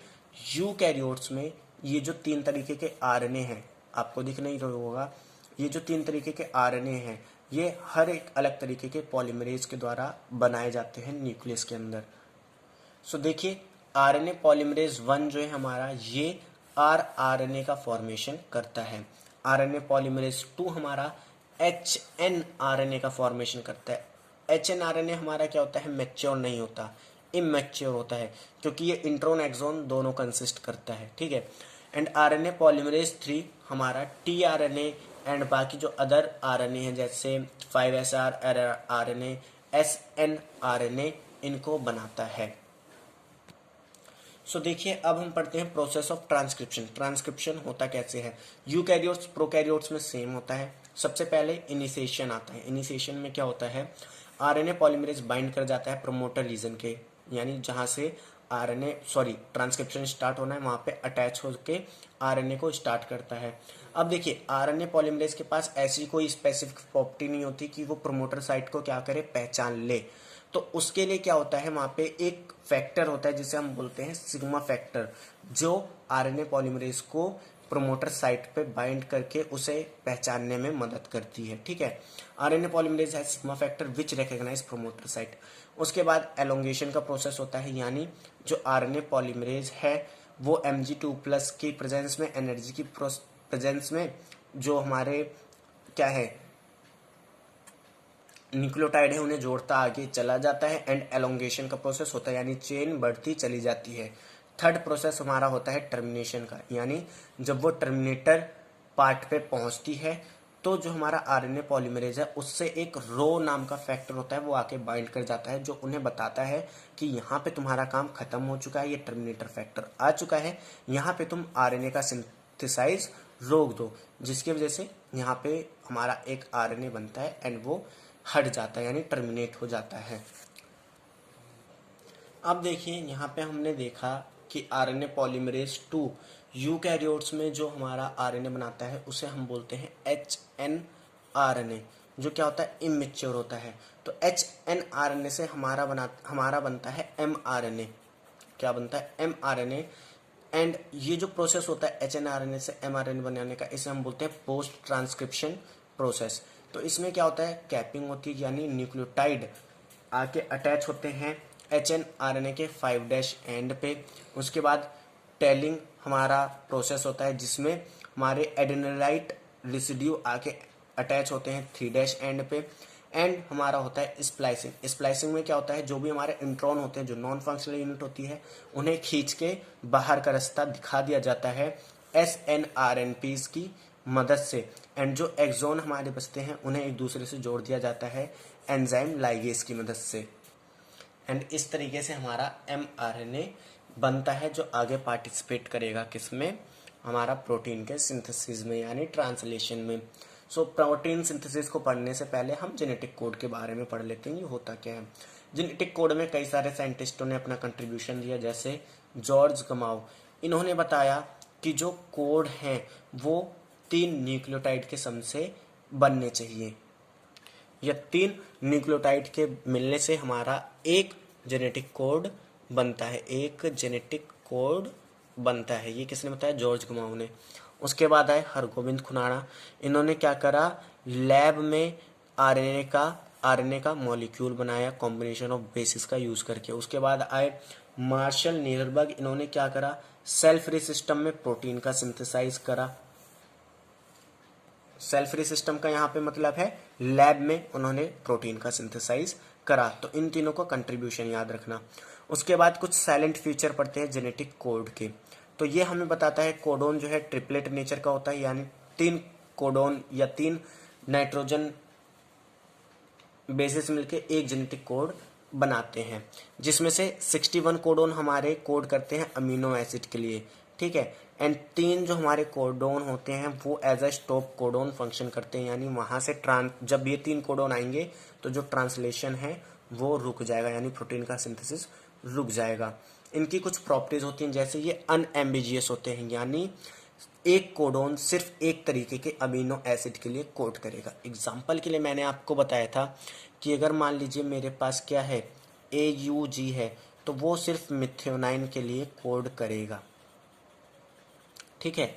यूकैरियोट्स में ये जो 3 तरीके के आरएनए हैं, आपको दिख नहीं रहा होगा, ये जो 3 तरीके के आरएनए हैं ये हर एक अलग तरीके के पॉलीमरेज के द्वारा बनाए जाते हैं न्यूक्लियस के अंदर। सो देखिए आरएनए पॉलीमरेज 1 जो है हमारा, ये आरएनए का फॉर्मेशन करता है। आरएनए पॉलीमरेज 2 हमारा एचएनआरएनए का फॉर्मेशन करता है। एचएनआरएनए हमारा क्या होता है, मैच्योर नहीं होता, इमैच्योर होता है, क्योंकि ये इंट्रोन एक्सोन दोनों कंसिस्ट करता है, ठीक है। एंड आरएनए पॉलीमरेज 3 हमारा टीआरएनए एंड बाकी जो अदर आरएनए हैं जैसे 5SR आरएनए, एसएनआरएनए, इनको बनाता है। सो देखिए अब हम पढ़ते हैं प्रोसेस ऑफ ट्रांसक्रिप्शन। ट्रांसक्रिप्शन होता कैसे है, यूकैरियोट्स प्रोकैरियोट्स में सेम होता है। सबसे पहले इनिशिएशन आता है। इनिशिएशन में क्या होता है, आरएनए पॉलीमरेज बाइंड कर जाता है प्रमोटर रीजन के, यानी जहां से ट्रांसक्रिप्शन स्टार्ट होना है वहां पे अटैच होकर आरएनए को स्टार्ट करता है। अब देखिए आरएनए पॉलीमरेज के पास ऐसी कोई स्पेसिफिक प्रॉपर्टी नहीं होती कि वो प्रमोटर साइट को क्या करे, पहचान ले। तो उसके लिए क्या होता है, वहां पे एक फैक्टर होता है जिसे हम बोलते हैं सिग्मा फैक्टर, जो आरएनए पॉलीमरेज को प्रोमोटर साइट पे बाइंड करके उसे पहचानने में मदद करती है, ठीक है। आरएनए पॉलीमरेज है sigma factor which recognize promoter site. उसके बाद एलोंगेशन का प्रोसेस होता है, यानी जो आरएनए पॉलीमरेज है वो Mg2+ की प्रेजेंस में, एनर्जी की प्रेजेंस में जो हमारे क्या है न्यूक्लियोटाइड है उन्हें जोड़ता आगे चला जाता है एंड एलोंगेशन का प्रोसेस होता है, यानी चेन बढ़ती चली जाती है। थर्ड प्रोसेस हमारा होता है टर्मिनेशन का, यानी जब वो टर्मिनेटर पार्ट पे पहुंचती है तो जो हमारा आरएनए पॉलीमरेज है उससे एक रो नाम का फैक्टर होता है, वो आके बाइंड कर जाता है, जो उन्हें बताता है कि यहाँ पे तुम्हारा काम खत्म हो चुका है, ये टर्मिनेटर फैक्टर आ चुका है, यहाँ पे तुम आरएनए का सिंथेसाइज रोक दो, जिसकी वजह से यहाँ पे हमारा एक आरएनए बनता है एंड वो हट जाता है, यानी टर्मिनेट हो जाता है। अब देखिए यहाँ पे हमने देखा कि आरएनए पॉलीमरेज 2 यूकैरियोट्स में जो हमारा आरएनए बनाता है उसे हम बोलते हैं एचएनआरएनए, जो क्या होता है, इमैच्योर होता है। तो एचएनआरएनए से हमारा बनता है एमआरएनए। क्या बनता है, एमआरएनए। एंड ये जो प्रोसेस होता है एचएनआरएनए से एमआरएनए बनाने का, इसे हम बोलते हैं पोस्ट ट्रांसक्रिप्शन प्रोसेस। तो इसमें क्या होता है, कैपिंग होती है, यानी न्यूक्लियोटाइड आके अटैच होते हैं एचएनआरएनए के 5' एंड पे। उसके बाद टेलिंग हमारा प्रोसेस होता है जिसमें हमारे एडेनोलाइट रेसिड्यू आके अटैच होते हैं 3' एंड पे। एंड हमारा होता है स्प्लाइसिंग। स्प्लाइसिंग में क्या होता है, जो भी हमारे इंट्रॉन होते हैं, जो नॉन फंक्शनल यूनिट होती है, उन्हें खींच के बाहर का रास्ता दिखा दिया जाता है एसएनआरएनपीज की मदद से। एंड जो एक्सोन हमारे बचते हैं उन्हें एक दूसरे से जोड़ दिया जाता है एंजाइम लाइगेज की मदद से। एंड इस तरीके से हमारा एमआरएनए बनता है, जो आगे पार्टिसिपेट करेगा किसमें, हमारा प्रोटीन के सिंथेसिस में, यानी ट्रांसलेशन में। सो प्रोटीन सिंथेसिस को पढ़ने से पहले हम जेनेटिक कोड के बारे में पढ़ लेते हैं, ये होता क्या है। जेनेटिक कोड में कई सारे साइंटिस्टों ने अपना कंट्रीब्यूशन दिया, जैसे जॉर्ज गमाउ। इन्होंने बताया कि जो कोड हैं वो 3 न्यूक्लियोटाइड के सम से बनने चाहिए, या 3 न्यूक्लियोटाइड के मिलने से हमारा एक जेनेटिक कोड बनता है, एक जेनेटिक कोड बनता है। ये किसने बताया, जॉर्ज गमाउ ने। उसके बाद आए हरगोविंद खुराना। इन्होंने क्या करा, लैब में आरएनए का मॉलिक्यूल बनाया कॉम्बिनेशन ऑफ बेसिस का यूज करके। उसके बाद आए मार्शल नीरबर्ग। इन्होंने क्या करा, सेल फ्री सिस्टम में प्रोटीन का सिंथेसाइज करा। सेल फ्री सिस्टम का यहाँ पे मतलब है लैब में उन्होंने प्रोटीन का सिंथेसाइज करा। तो इन तीनों का कंट्रीब्यूशन याद रखना। उसके बाद कुछ साइलेंट फीचर पढ़ते हैं जेनेटिक कोड के। तो ये हमें बताता है कोडोन जो है ट्रिपलेट नेचर का होता है, यानी 3 कोडोन या 3 नाइट्रोजन बेसिस मिलके एक जेनेटिक कोड बनाते हैं, जिसमें से 61 कोडोन हमारे कोड करते हैं अमीनो एसिड के लिए, ठीक है। एंड 3 जो हमारे कोडोन होते हैं वो as a stop codon function करते हैं, यानी वहां से जब ये 3 कोडोन आएंगे तो जो ट्रांसलेशन है वो रुक जाएगा, यानी प्रोटीन का सिंथेसिस रुक जाएगा। इनकी कुछ प्रॉपर्टीज होती हैं, जैसे ये अनएम्बिजियस होते हैं, यानी एक कोडोन सिर्फ एक तरीके के अमीनो एसिड के लिए कोड करेगा। एग्जाम्पल के लिए मैंने आपको बताया था कि अगर मान लीजिए मेरे पास क्या है AUG है, तो वो सिर्फ मिथ्योनाइन के लिए कोड करेगा, ठीक है।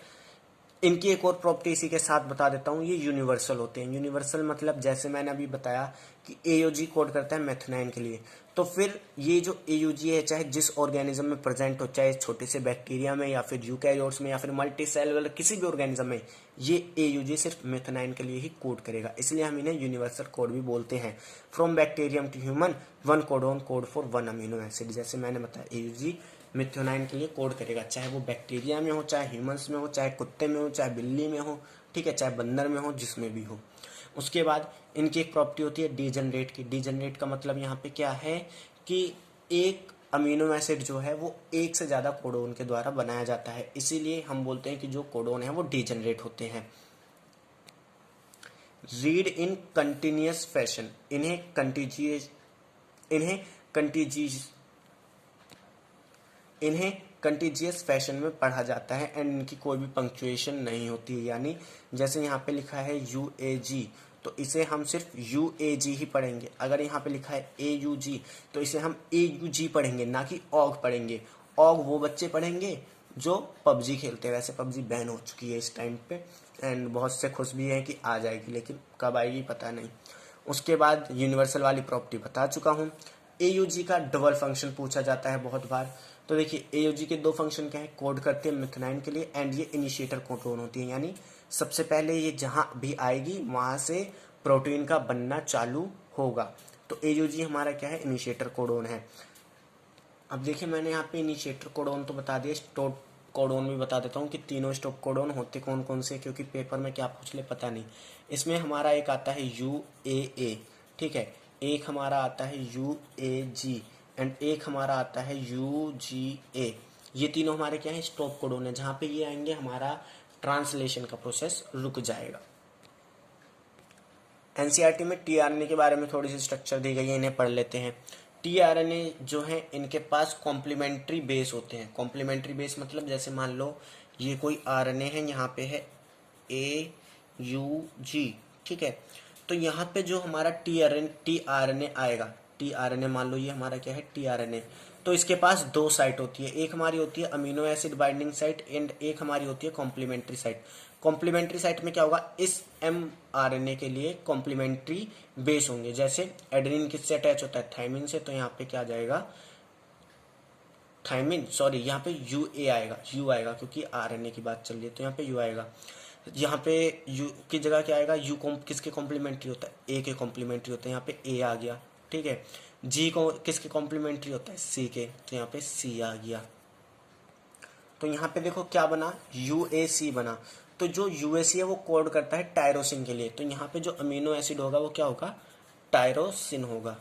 इनकी एक और प्रॉपर्टी इसी के साथ बता देता हूँ, ये यूनिवर्सल होते हैं। यूनिवर्सल मतलब जैसे मैंने अभी बताया कि AUG कोड करता है मेथनाइन के लिए, तो फिर ये जो AUG है चाहे जिस ऑर्गेनिज्म में प्रेजेंट हो, चाहे छोटे से बैक्टीरिया में या फिर यूकैरियोट्स में या फिर मल्टी सेलुलर किसी भी ऑर्गेनिज्म में, ये AUG सिर्फ मेथनाइन के लिए ही कोड करेगा, इसलिए हम इन्हें यूनिवर्सल कोड भी बोलते हैं। From bacterium to human 1 codon code for 1 amino acid. जैसे मैंने बताया AUG मिथ्योनाइन के लिए कोड करेगा, चाहे वो बैक्टीरिया में हो, चाहे ह्यूमंस में हो, चाहे कुत्ते में हो, चाहे बिल्ली में हो, ठीक है, चाहे बंदर में हो, जिसमें भी हो। उसके बाद इनकी एक प्रॉपर्टी होती है डीजनरेट की। डीजनरेट का मतलब यहाँ पे क्या है कि एक अमीनो एसिड जो है वो एक से ज़्यादा कोडोन के द्वारा बनाया जाता है, इसीलिए हम बोलते हैं कि जो कोडोन है वो डीजनरेट होते हैं। रीड इन कंटिन्यूअस फैशन, इन्हें कंटीजियस फैशन में पढ़ा जाता है एंड इनकी कोई भी पंक्चुएशन नहीं होती है, यानी जैसे यहाँ पे लिखा है UAG तो इसे हम सिर्फ UAG ही पढ़ेंगे। अगर यहाँ पे लिखा है AUG तो इसे हम AUG पढ़ेंगे, ना कि ऑग पढ़ेंगे। ऑग वो बच्चे पढ़ेंगे जो पबजी खेलते हैं, वैसे पबजी बैन हो चुकी है इस टाइम पे एंड बहुत से खुश भी हैं कि आ जाएगी, लेकिन कब आएगी पता नहीं। उसके बाद यूनिवर्सल वाली प्रॉपर्टी बता चुका हूँ। AUG का डबल फंक्शन पूछा जाता है बहुत बार। तो देखिए AUG के 2 फंक्शन क्या है, कोड करते हैं मिथनाइन के लिए एंड ये इनिशिएटर कोडोन होती है, यानी सबसे पहले ये जहां भी आएगी वहां से प्रोटीन का बनना चालू होगा। तो AUG हमारा क्या है, इनिशिएटर कोडोन है। अब देखिए मैंने यहाँ पे इनिशिएटर कोडोन तो बता दिया, स्टॉप कोडोन भी बता देता हूँ कि तीनों स्टॉप कोडोन होते कौन कौन से, क्योंकि पेपर में क्या पूछ ले पता नहीं। इसमें हमारा एक आता है UAA, ठीक है, एक हमारा आता है UAG एंड एक हमारा आता है UGA। ये तीनों हमारे क्या है, स्टॉप कोडोन है। जहां पे ये आएंगे हमारा ट्रांसलेशन का प्रोसेस रुक जाएगा। NCERT में tRNA के बारे में थोड़ी सी स्ट्रक्चर दी गई है, इन्हें पढ़ लेते हैं। tRNA जो है इनके पास कॉम्प्लीमेंट्री बेस होते हैं। कॉम्प्लीमेंट्री बेस मतलब जैसे मान लो ये कोई RNA है, यहाँ पे है AUG, ठीक है, तो यहाँ पे जो हमारा tRNA आएगा, tRNA मान लो ये हमारा क्या है tRNA, तो इसके पास 2 साइट होती है, एक हमारी होती है amino acid binding site and एक हमारी होती है कॉम्प्लीमेंट्री साइट। कॉम्प्लीमेंट्री साइट में क्या होगा, इस mRNA के लिए कॉम्प्लीमेंट्री बेस होंगे। जैसे एडेनिन किससे अटैच होता है, थायमिन से, तो यहाँ पे क्या जाएगा थायमिन, सॉरी यहाँ पे UA आएगा, U आएगा, क्योंकि RNA की बात चल रही है तो यहाँ पे U आएगा। यहाँ पे U की जगह क्या आएगा, U किसके कॉम्प्लीमेंट्री होता है, A के कॉम्प्लीमेंट्री होता है, यहाँ पे A आ गया, ठीक है। G को किसके कॉम्प्लीमेंट्री होता है, C के, तो यहाँ पे C आ गया। तो यहाँ पे देखो क्या बना, UAC बना। तो जो UAC है वो कोड करता है टायरोसिन के लिए, तो यहाँ पे जो अमीनो एसिड होगा वो क्या होगा, टायरोसिन होगा,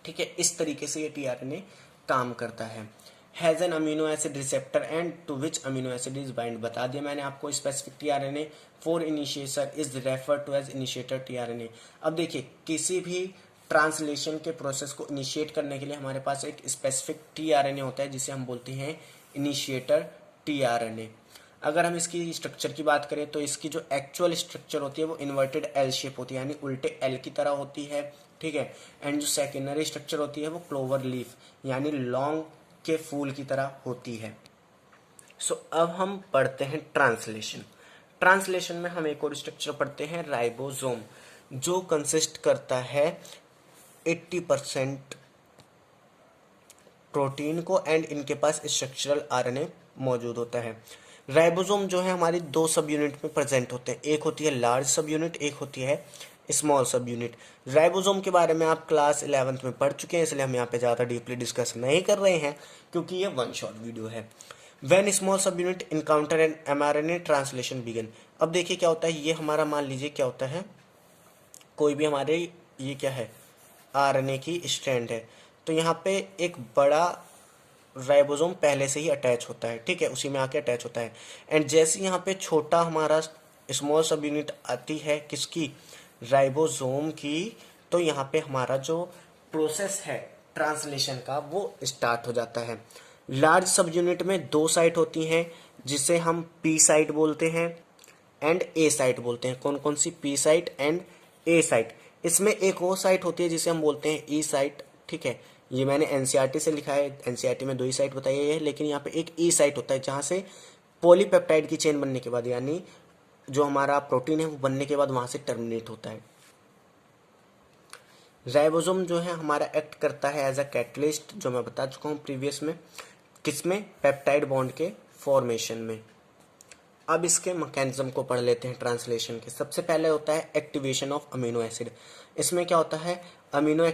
ठीक है। इस तरीके से ये tRNA काम करता है। Has an amino acid receptor and to which amino acid is bind, बता दिया मैंने आपको। Specific tRNA for initiator is refer to as initiator tRNA। अब देखिए किसी भी ट्रांसलेशन के प्रोसेस को इनिशिएट करने के लिए हमारे पास एक स्पेसिफिक tRNA होता है जिसे हम बोलते हैं इनिशिएटर tRNA। अगर हम इसकी स्ट्रक्चर की बात करें तो इसकी जो एक्चुअल स्ट्रक्चर होती है वो इन्वर्टेड एल शेप होती है, यानी उल्टे एल की तरह होती है, ठीक है। एंड जो सेकेंडरी स्ट्रक्चर होती है वो क्लोवर लीफ यानी लौंग के फूल की तरह होती है। सो अब हम पढ़ते हैं ट्रांसलेशन। ट्रांसलेशन में हम एक और स्ट्रक्चर पढ़ते हैं राइबोसोम, जो कंसिस्ट करता है 80% प्रोटीन को एंड इनके पास स्ट्रक्चरल RNA मौजूद होता है। राइबोसोम जो है हमारी 2 सब यूनिट में प्रेजेंट होते हैं, एक होती है लार्ज सब यूनिट, एक होती है स्मॉल सब यूनिट। राइबोसोम के बारे में आप क्लास 11th में पढ़ चुके हैं, इसलिए हम यहाँ पे ज़्यादा डीपली डिस्कस नहीं कर रहे हैं क्योंकि ये वन शॉट वीडियो है। When small subunit encounter an mRNA translation begin. अब देखिए क्या होता है, ये हमारा मान लीजिए क्या होता है, कोई भी हमारे ये क्या है RNA की स्ट्रैंड है, तो यहाँ पे एक बड़ा राइबोसोम पहले से ही अटैच होता है, ठीक है, उसी में आके अटैच होता है। एंड जैसे यहाँ पे छोटा हमारा स्मॉल सब यूनिट आती है किसकी, राइबोसोम की, तो यहाँ पे हमारा जो प्रोसेस है ट्रांसलेशन का वो स्टार्ट हो जाता है। लार्ज सब यूनिट में दो साइट होती हैं जिसे हम पी साइट बोलते हैं एंड ए साइट बोलते हैं। कौन कौन सी, P site and A site. इसमें एक और साइट होती है जिसे हम बोलते हैं ई साइट, ठीक है, ये मैंने एनसीईआरटी से लिखा है, एनसीईआरटी में दो ही साइट बताई है, लेकिन यहाँ पे एक ई साइट होता है जहाँ से पॉलीपेप्टाइड की चेन बनने के बाद, यानी जो हमारा प्रोटीन है वो बनने के बाद वहाँ से टर्मिनेट होता है। राइबोसोम जो है हमारा एक्ट करता है एज अ कैटलिस्ट, जो मैं बता चुका हूँ प्रीवियस में, किसमें, पेप्टाइड बॉन्ड के फॉर्मेशन में। अब इसके मैकेनिज्म को पढ़ लेते हैं ट्रांसलेशन के। सबसे पहले होता है एक्टिवेशन ऑफ अमीनो एसिड। इसमें क्या होता है, अमीनो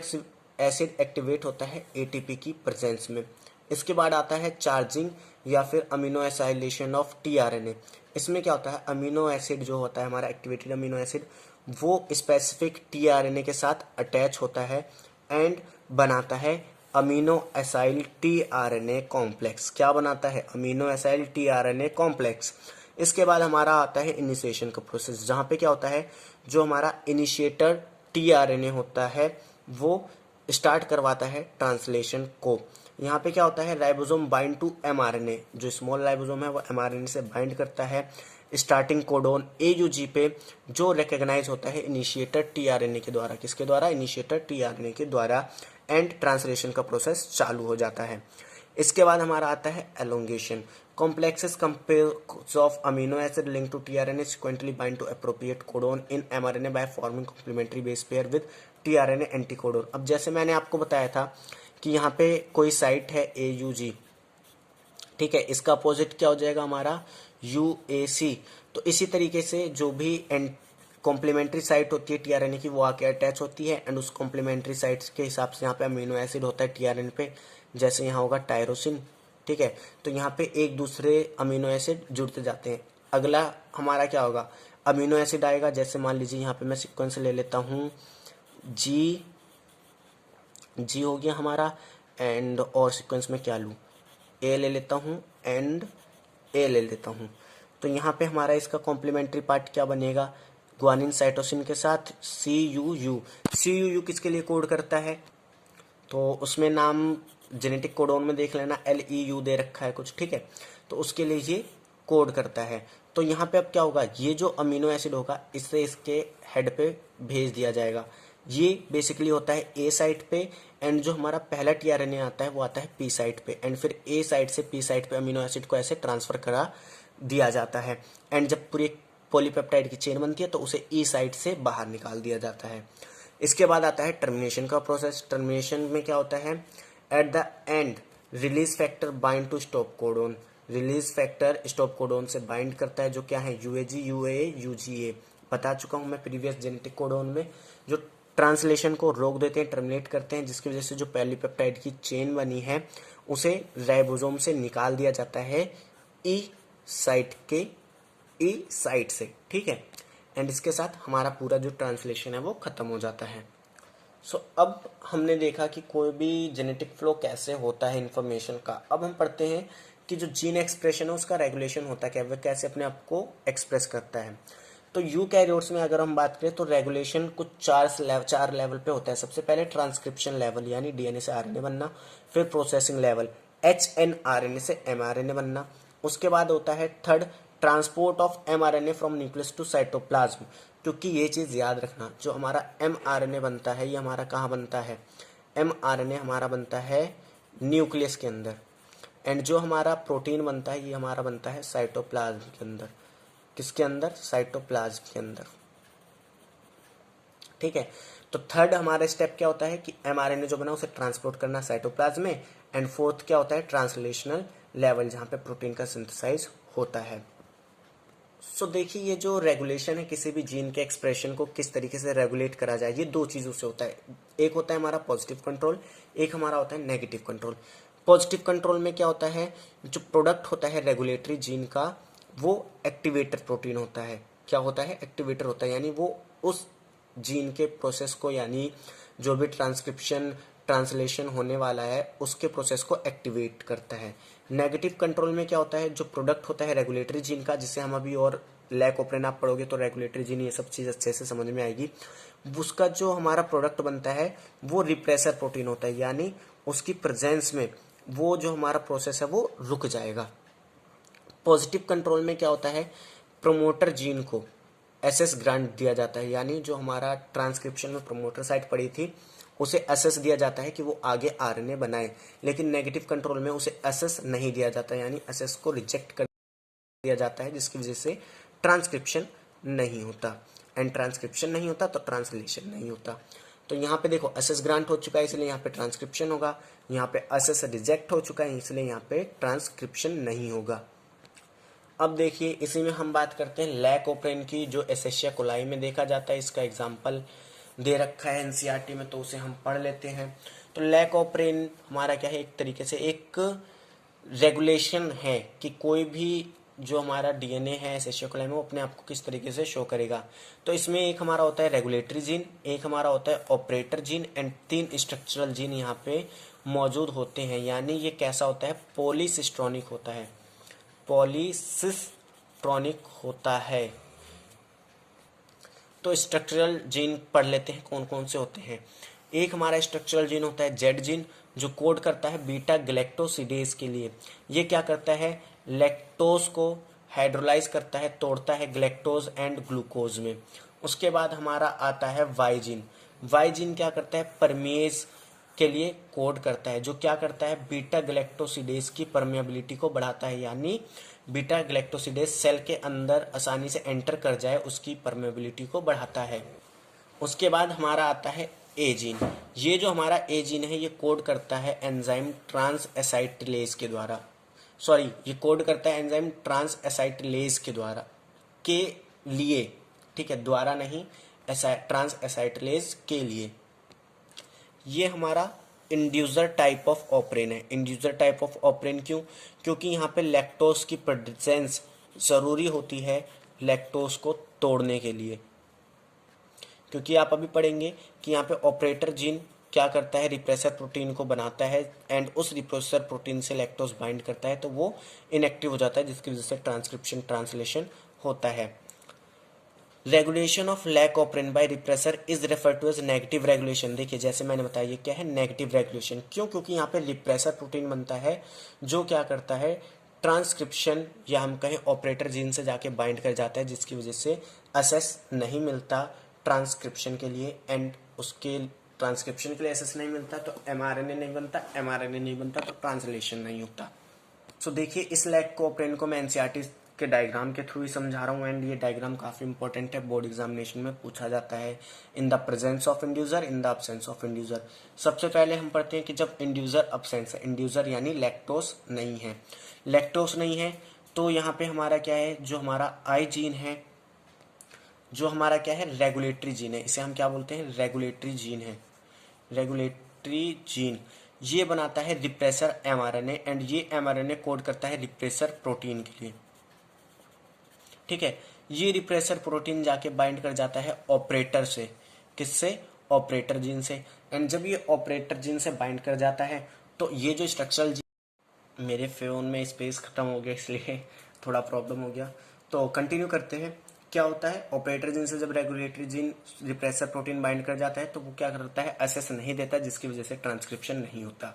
एसिड एक्टिवेट होता है एटीपी की प्रेजेंस में। इसके बाद आता है चार्जिंग या फिर अमीनो एसाइलेशन ऑफ टीआरएनए। इसमें क्या होता है, अमीनो एसिड जो होता है हमारा एक्टिवेटेड अमीनो एसिड वो स्पेसिफिक टीआरएनए के साथ अटैच होता है एंड बनाता है अमीनो एसाइल टीआरएनए कॉम्प्लेक्स। क्या बनाता है, अमीनो एसाइल टीआरएनए कॉम्प्लेक्स। इसके बाद हमारा आता है इनिशिएशन का प्रोसेस, जहाँ पे क्या होता है, जो हमारा इनिशिएटर टीआरएनए होता है वो स्टार्ट करवाता है ट्रांसलेशन को। यहाँ पे क्या होता है, राइबोसोम बाइंड टू एमआरएनए, जो स्मॉल राइबोसोम है वो एमआरएनए से बाइंड करता है स्टार्टिंग कोडोन एयूजी पे, जो रिकॉग्नाइज होता है इनिशिएटर टीआरएनए के द्वारा। किसके द्वारा, इनिशिएटर टीआरएनए के द्वारा। एंड ट्रांसलेशन का प्रोसेस चालू हो जाता है। इसके बाद हमारा आता है elongation. Complexes compares of amino acid link to tRNA sequentially bind to appropriate codon in mRNA by forming complementary base pair with tRNA anticodon. अब जैसे मैंने आपको बताया था कि यहाँ पे कोई साइट है AUG, ठीक है, इसका अपोजिट क्या हो जाएगा हमारा UAC। तो इसी तरीके से जो भी कॉम्प्लीमेंट्री साइट होती है टीआरएनए की वो आके अटैच होती है एंड उस कॉम्प्लीमेंट्री साइट्स के हिसाब से यहाँ पे अमीनो एसिड होता है टीआरएनए पे, जैसे यहाँ होगा टायरोसिन, ठीक है, तो यहाँ पे एक दूसरे अमीनो एसिड जुड़ते जाते हैं। अगला हमारा क्या होगा, अमीनो एसिड आएगा, जैसे मान लीजिए यहाँ पे मैं सीक्वेंस ले लेता हूँ, जी हो गया हमारा, एंड और सीक्वेंस में क्या लूँ, ए ले लेता हूँ एंड ए ले लेता हूँ। तो यहाँ पे हमारा इसका कॉम्प्लीमेंट्री पार्ट क्या बनेगा, ग्वानिन साइटोसिन के साथ CUU किसके लिए कोड करता है, तो उसमें नाम जेनेटिक कोडोन में देख लेना, LEU दे रखा है कुछ, ठीक है, तो उसके लिए ये कोड करता है। तो यहाँ पे अब क्या होगा, ये जो अमीनो एसिड होगा इससे इसके हेड पे भेज दिया जाएगा। ये बेसिकली होता है ए साइट पे एंड जो हमारा पहला टीआरएनए आता है वो आता है पी साइट पे एंड फिर ए साइट से पी साइट पे अमीनो एसिड को ऐसे ट्रांसफर करा दिया जाता है एंड जब पूरी पॉलीपेप्टाइड की चेन बनती है तो उसे ई साइट से बाहर निकाल दिया जाता है। इसके बाद आता है टर्मिनेशन का प्रोसेस। टर्मिनेशन में क्या होता है, at the end release factor bind to stop codon. Release factor stop codon से बाइंड करता है, जो क्या है, UAG, UAA, UGA बता चुका हूं मैं प्रीवियस जेनेटिक कोडोन में, जो ट्रांसलेशन को रोक देते हैं, टर्मिनेट करते हैं, जिसकी वजह से जो पॉलीपेप्टाइड की चेन बनी है उसे राइबोसोम से निकाल दिया जाता है ई साइट से, ठीक है, एंड इसके साथ हमारा पूरा जो ट्रांसलेशन है वो खत्म हो जाता है। अब हमने देखा कि कोई भी जेनेटिक फ्लो कैसे होता है इन्फॉर्मेशन का। अब हम पढ़ते हैं कि जो जीन एक्सप्रेशन है उसका रेगुलेशन होता है क्या, वह कैसे अपने आप को एक्सप्रेस करता है। तो यूकैरियोट्स में अगर हम बात करें तो रेगुलेशन कुछ चार लेवल पे होता है। सबसे पहले ट्रांसक्रिप्शन लेवल यानी डीएनए से आरएनए बनना, फिर प्रोसेसिंग लेवल HNRNA से mRNA बनना, उसके बाद होता है third transport of mRNA from nucleus to cytoplasm. क्योंकि ये चीज़ याद रखना, जो हमारा mRNA बनता है ये हमारा कहाँ बनता है, mRNA हमारा बनता है न्यूक्लियस के अंदर एंड जो हमारा प्रोटीन बनता है ये हमारा बनता है साइटोप्लाज्म के अंदर। किसके अंदर, साइटोप्लाज्म के अंदर, ठीक है। तो थर्ड हमारा स्टेप क्या होता है कि mRNA जो बना उसे ट्रांसपोर्ट करना साइटोप्लाज्म में एंड फोर्थ क्या होता है ट्रांसलेशनल लेवल, जहाँ पे प्रोटीन का सिंथेसाइज होता है। सो देखिए, ये जो रेगुलेशन है किसी भी जीन के एक्सप्रेशन को किस तरीके से रेगुलेट करा जाए, ये दो चीज़ों से होता है। एक होता है हमारा पॉजिटिव कंट्रोल, एक हमारा होता है नेगेटिव कंट्रोल। पॉजिटिव कंट्रोल में क्या होता है, जो प्रोडक्ट होता है रेगुलेटरी जीन का, वो एक्टिवेटर प्रोटीन होता है। क्या होता है, एक्टिवेटर होता है, यानी वो उस जीन के प्रोसेस को, यानी जो भी ट्रांसक्रिप्शन ट्रांसलेशन होने वाला है उसके प्रोसेस को एक्टिवेट करता है। नेगेटिव कंट्रोल में क्या होता है, जो प्रोडक्ट होता है रेगुलेटरी जीन का, जिसे हम अभी और लैक ओपरेन आप पढ़ोगे तो रेगुलेटरी जीन ये सब चीज़ अच्छे से समझ में आएगी। उसका जो हमारा प्रोडक्ट बनता है वो रिप्रेसर प्रोटीन होता है, यानी उसकी प्रेजेंस में वो जो हमारा प्रोसेस है वो रुक जाएगा। पॉजिटिव कंट्रोल में क्या होता है, प्रोमोटर जीन को एसएस ग्रांट दिया जाता है, यानी जो हमारा ट्रांसक्रिप्शन में प्रोमोटर साइट पड़ी थी उसे एसएस दिया जाता है कि वो आगे आरएनए बनाए। लेकिन नेगेटिव कंट्रोल में उसे एसएस नहीं दिया जाता, यानी एसएस को रिजेक्ट कर दिया जाता है, जिसकी वजह से ट्रांसक्रिप्शन नहीं होता। एंड ट्रांसक्रिप्शन नहीं होता तो ट्रांसलेशन नहीं होता। तो यहाँ पे देखो एसएस ग्रांट हो चुका है इसलिए यहाँ पे ट्रांसक्रिप्शन होगा, यहाँ पे एसएस रिजेक्ट हो चुका है इसलिए यहाँ पे ट्रांसक्रिप्शन नहीं होगा। अब देखिए, इसी में हम बात करते हैं लैक ओपरेन की, जो एसेशिया कोलाई में देखा जाता है। इसका एग्जाम्पल दे रखा है एनसीईआरटी में, तो उसे हम पढ़ लेते हैं। तो लैक ओपरेन हमारा क्या है, एक तरीके से एक रेगुलेशन है कि कोई भी जो हमारा डीएनए है एसेशिया कोलाई में वो अपने आप को किस तरीके से शो करेगा। तो इसमें एक हमारा होता है रेगुलेटरी जीन, एक हमारा होता है operator gene, and 3 structural gene यहाँ पे मौजूद होते हैं। यानी ये कैसा होता है, पॉलीसिस्ट्रॉनिक होता है, पॉलीसिस्ट्रॉनिक होता है। तो स्ट्रक्चरल जीन पढ़ लेते हैं कौन कौन से होते हैं। एक हमारा स्ट्रक्चरल जीन होता है जेड जीन, जो कोड करता है बीटा गैलेक्टोसिडेज के लिए। ये क्या करता है, लैक्टोज को हाइड्रोलाइज करता है, तोड़ता है गैलेक्टोज एंड ग्लूकोज में। उसके बाद हमारा आता है वाई जीन। वाई जीन क्या करता है, परमेज के लिए कोड करता है, जो क्या करता है, बीटा गैलेक्टोसिडेज की परमेबिलिटी को बढ़ाता है, यानी बीटा गैलेक्टोसिडेज सेल के अंदर आसानी से एंटर कर जाए उसकी परमेबिलिटी को बढ़ाता है। उसके बाद हमारा आता है ए जीन। ये जो हमारा ए जीन है ये कोड करता है एंजाइम ट्रांस एसाइटिलेज के द्वारा, सॉरी ये कोड करता है एंजाइम ट्रांस एसाइटिलेज के द्वारा के लिए, ठीक है, द्वारा नहीं, ट्रांस एसाइटिलेज के लिए। ये हमारा इंड्यूसर टाइप ऑफ ऑपरेन है। इंड्यूसर टाइप ऑफ ऑपरेन क्यों, क्योंकि यहाँ पे लैक्टोज की प्रेजेंस ज़रूरी होती है लैक्टोज को तोड़ने के लिए। क्योंकि आप अभी पढ़ेंगे कि यहाँ पे ऑपरेटर जीन क्या करता है, रिप्रेसर प्रोटीन को बनाता है, एंड उस रिप्रेसर प्रोटीन से लैक्टोज बाइंड करता है तो वो इनएक्टिव हो जाता है, जिसकी वजह से ट्रांसक्रिप्शन ट्रांसलेशन होता है। Regulation of lac operon by repressor is refer to as negative regulation. देखिए जैसे मैंने बताया ये क्या है, नेगेटिव रेगुलेशन। क्यों, क्योंकि यहाँ पे रिप्रेसर प्रोटीन बनता है जो क्या करता है, ट्रांसक्रिप्शन या हम कहें ऑपरेटर जीन से जाके बाइंड कर जाता है, जिसकी वजह से एसएस नहीं मिलता ट्रांसक्रिप्शन के लिए, एंड उसके ट्रांसक्रिप्शन के लिए एसएस नहीं मिलता तो एमआरएनए नहीं बनता, एमआरएनए नहीं बनता तो ट्रांसलेशन नहीं होता। सो देखिए, इस लैक ऑपरेन को मैं एनसीईआरटी के डायग्राम के थ्रू ही समझा रहा हूँ, एंड ये डायग्राम काफी इंपॉर्टेंट है, बोर्ड एग्जामिनेशन में पूछा जाता है। In the presence of inducer, in the absence of inducer. सबसे पहले हम पढ़ते हैं कि जब इंड्यूसर अब्सेंस है, इंड्यूसर यानी लैक्टोस नहीं है, लैक्टोस नहीं है तो यहाँ पे हमारा क्या है, जो हमारा आई जीन है, जो हमारा क्या है, रेगुलेटरी जीन है, इसे हम क्या बोलते हैं, रेगुलेटरी जीन है। रेगुलेटरी जीन ये बनाता है रिप्रेसर एमआरएनए, एंड ये एमआरएनए कोड करता है रिप्रेसर प्रोटीन के लिए, ठीक है। ये रिप्रेसर प्रोटीन जाके बाइंड कर जाता है ऑपरेटर से, किससे, ऑपरेटर जीन से। एंड जब ये ऑपरेटर जीन से बाइंड कर जाता है तो ये जो स्ट्रक्चरल जीन, मेरे फोन में स्पेस खत्म हो गया इसलिए थोड़ा प्रॉब्लम हो गया, तो कंटिन्यू करते हैं। क्या होता है, ऑपरेटर जीन से जब regulatory gene repressor protein bind कर जाता है तो वो क्या करता है, एसएस नहीं देता, जिसकी वजह से ट्रांसक्रिप्शन नहीं होता।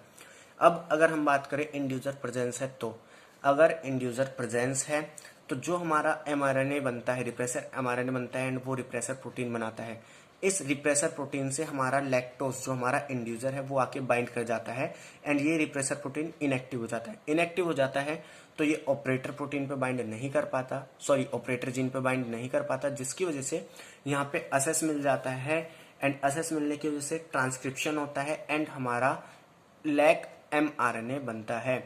अब अगर हम बात करें इंड्यूसर प्रेजेंस है, तो अगर इंड्यूसर प्रेजेंस है तो जो हमारा एमआरएनए बनता है, रिप्रेसर एमआरएनए बनता है, एंड वो रिप्रेसर प्रोटीन बनाता है। इस रिप्रेसर प्रोटीन से हमारा लैक्टोज जो हमारा इंड्यूसर है वो आके बाइंड कर जाता है, एंड ये रिप्रेसर प्रोटीन इनएक्टिव हो जाता है। इनएक्टिव हो जाता है तो ये ऑपरेटर प्रोटीन पे बाइंड नहीं कर पाता, सॉरी ऑपरेटर जीन पे बाइंड नहीं कर पाता, जिसकी वजह से यहाँ पे एसएस मिल जाता है, एंड एसएस मिलने की वजह से ट्रांसक्रिप्शन होता है, एंड हमारा लैक एमआरएनए बनता है।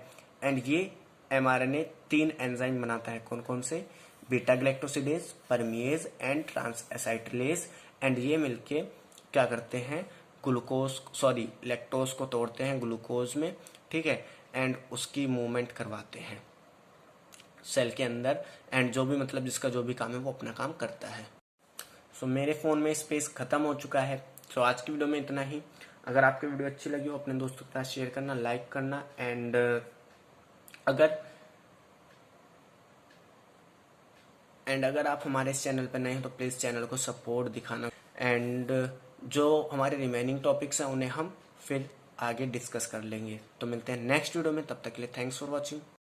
एंड ये एमआरएनए 3 एंजाइम बनाता है, कौन कौन से, बीटा ग्लैक्टोसिडेज, परमिएज एंड ट्रांसएसाइटिलेज, एंड ये मिलके क्या करते हैं, लैक्टोज को तोड़ते हैं ग्लूकोज में, ठीक है, एंड उसकी मूवमेंट करवाते हैं सेल के अंदर, एंड जो भी मतलब जिसका जो भी काम है वो अपना काम करता है। सो मेरे फ़ोन में स्पेस ख़त्म हो चुका है। सो आज की वीडियो में इतना ही। अगर आपकी वीडियो अच्छी लगी हो अपने दोस्तों के साथ शेयर करना, लाइक करना, एंड अगर आप हमारे इस चैनल पर नए हैं तो प्लीज़ चैनल को सपोर्ट दिखाना, एंड जो हमारे रिमेनिंग टॉपिक्स हैं उन्हें हम फिर आगे डिस्कस कर लेंगे। तो मिलते हैं नेक्स्ट वीडियो में, तब तक के लिए थैंक्स फॉर वॉचिंग।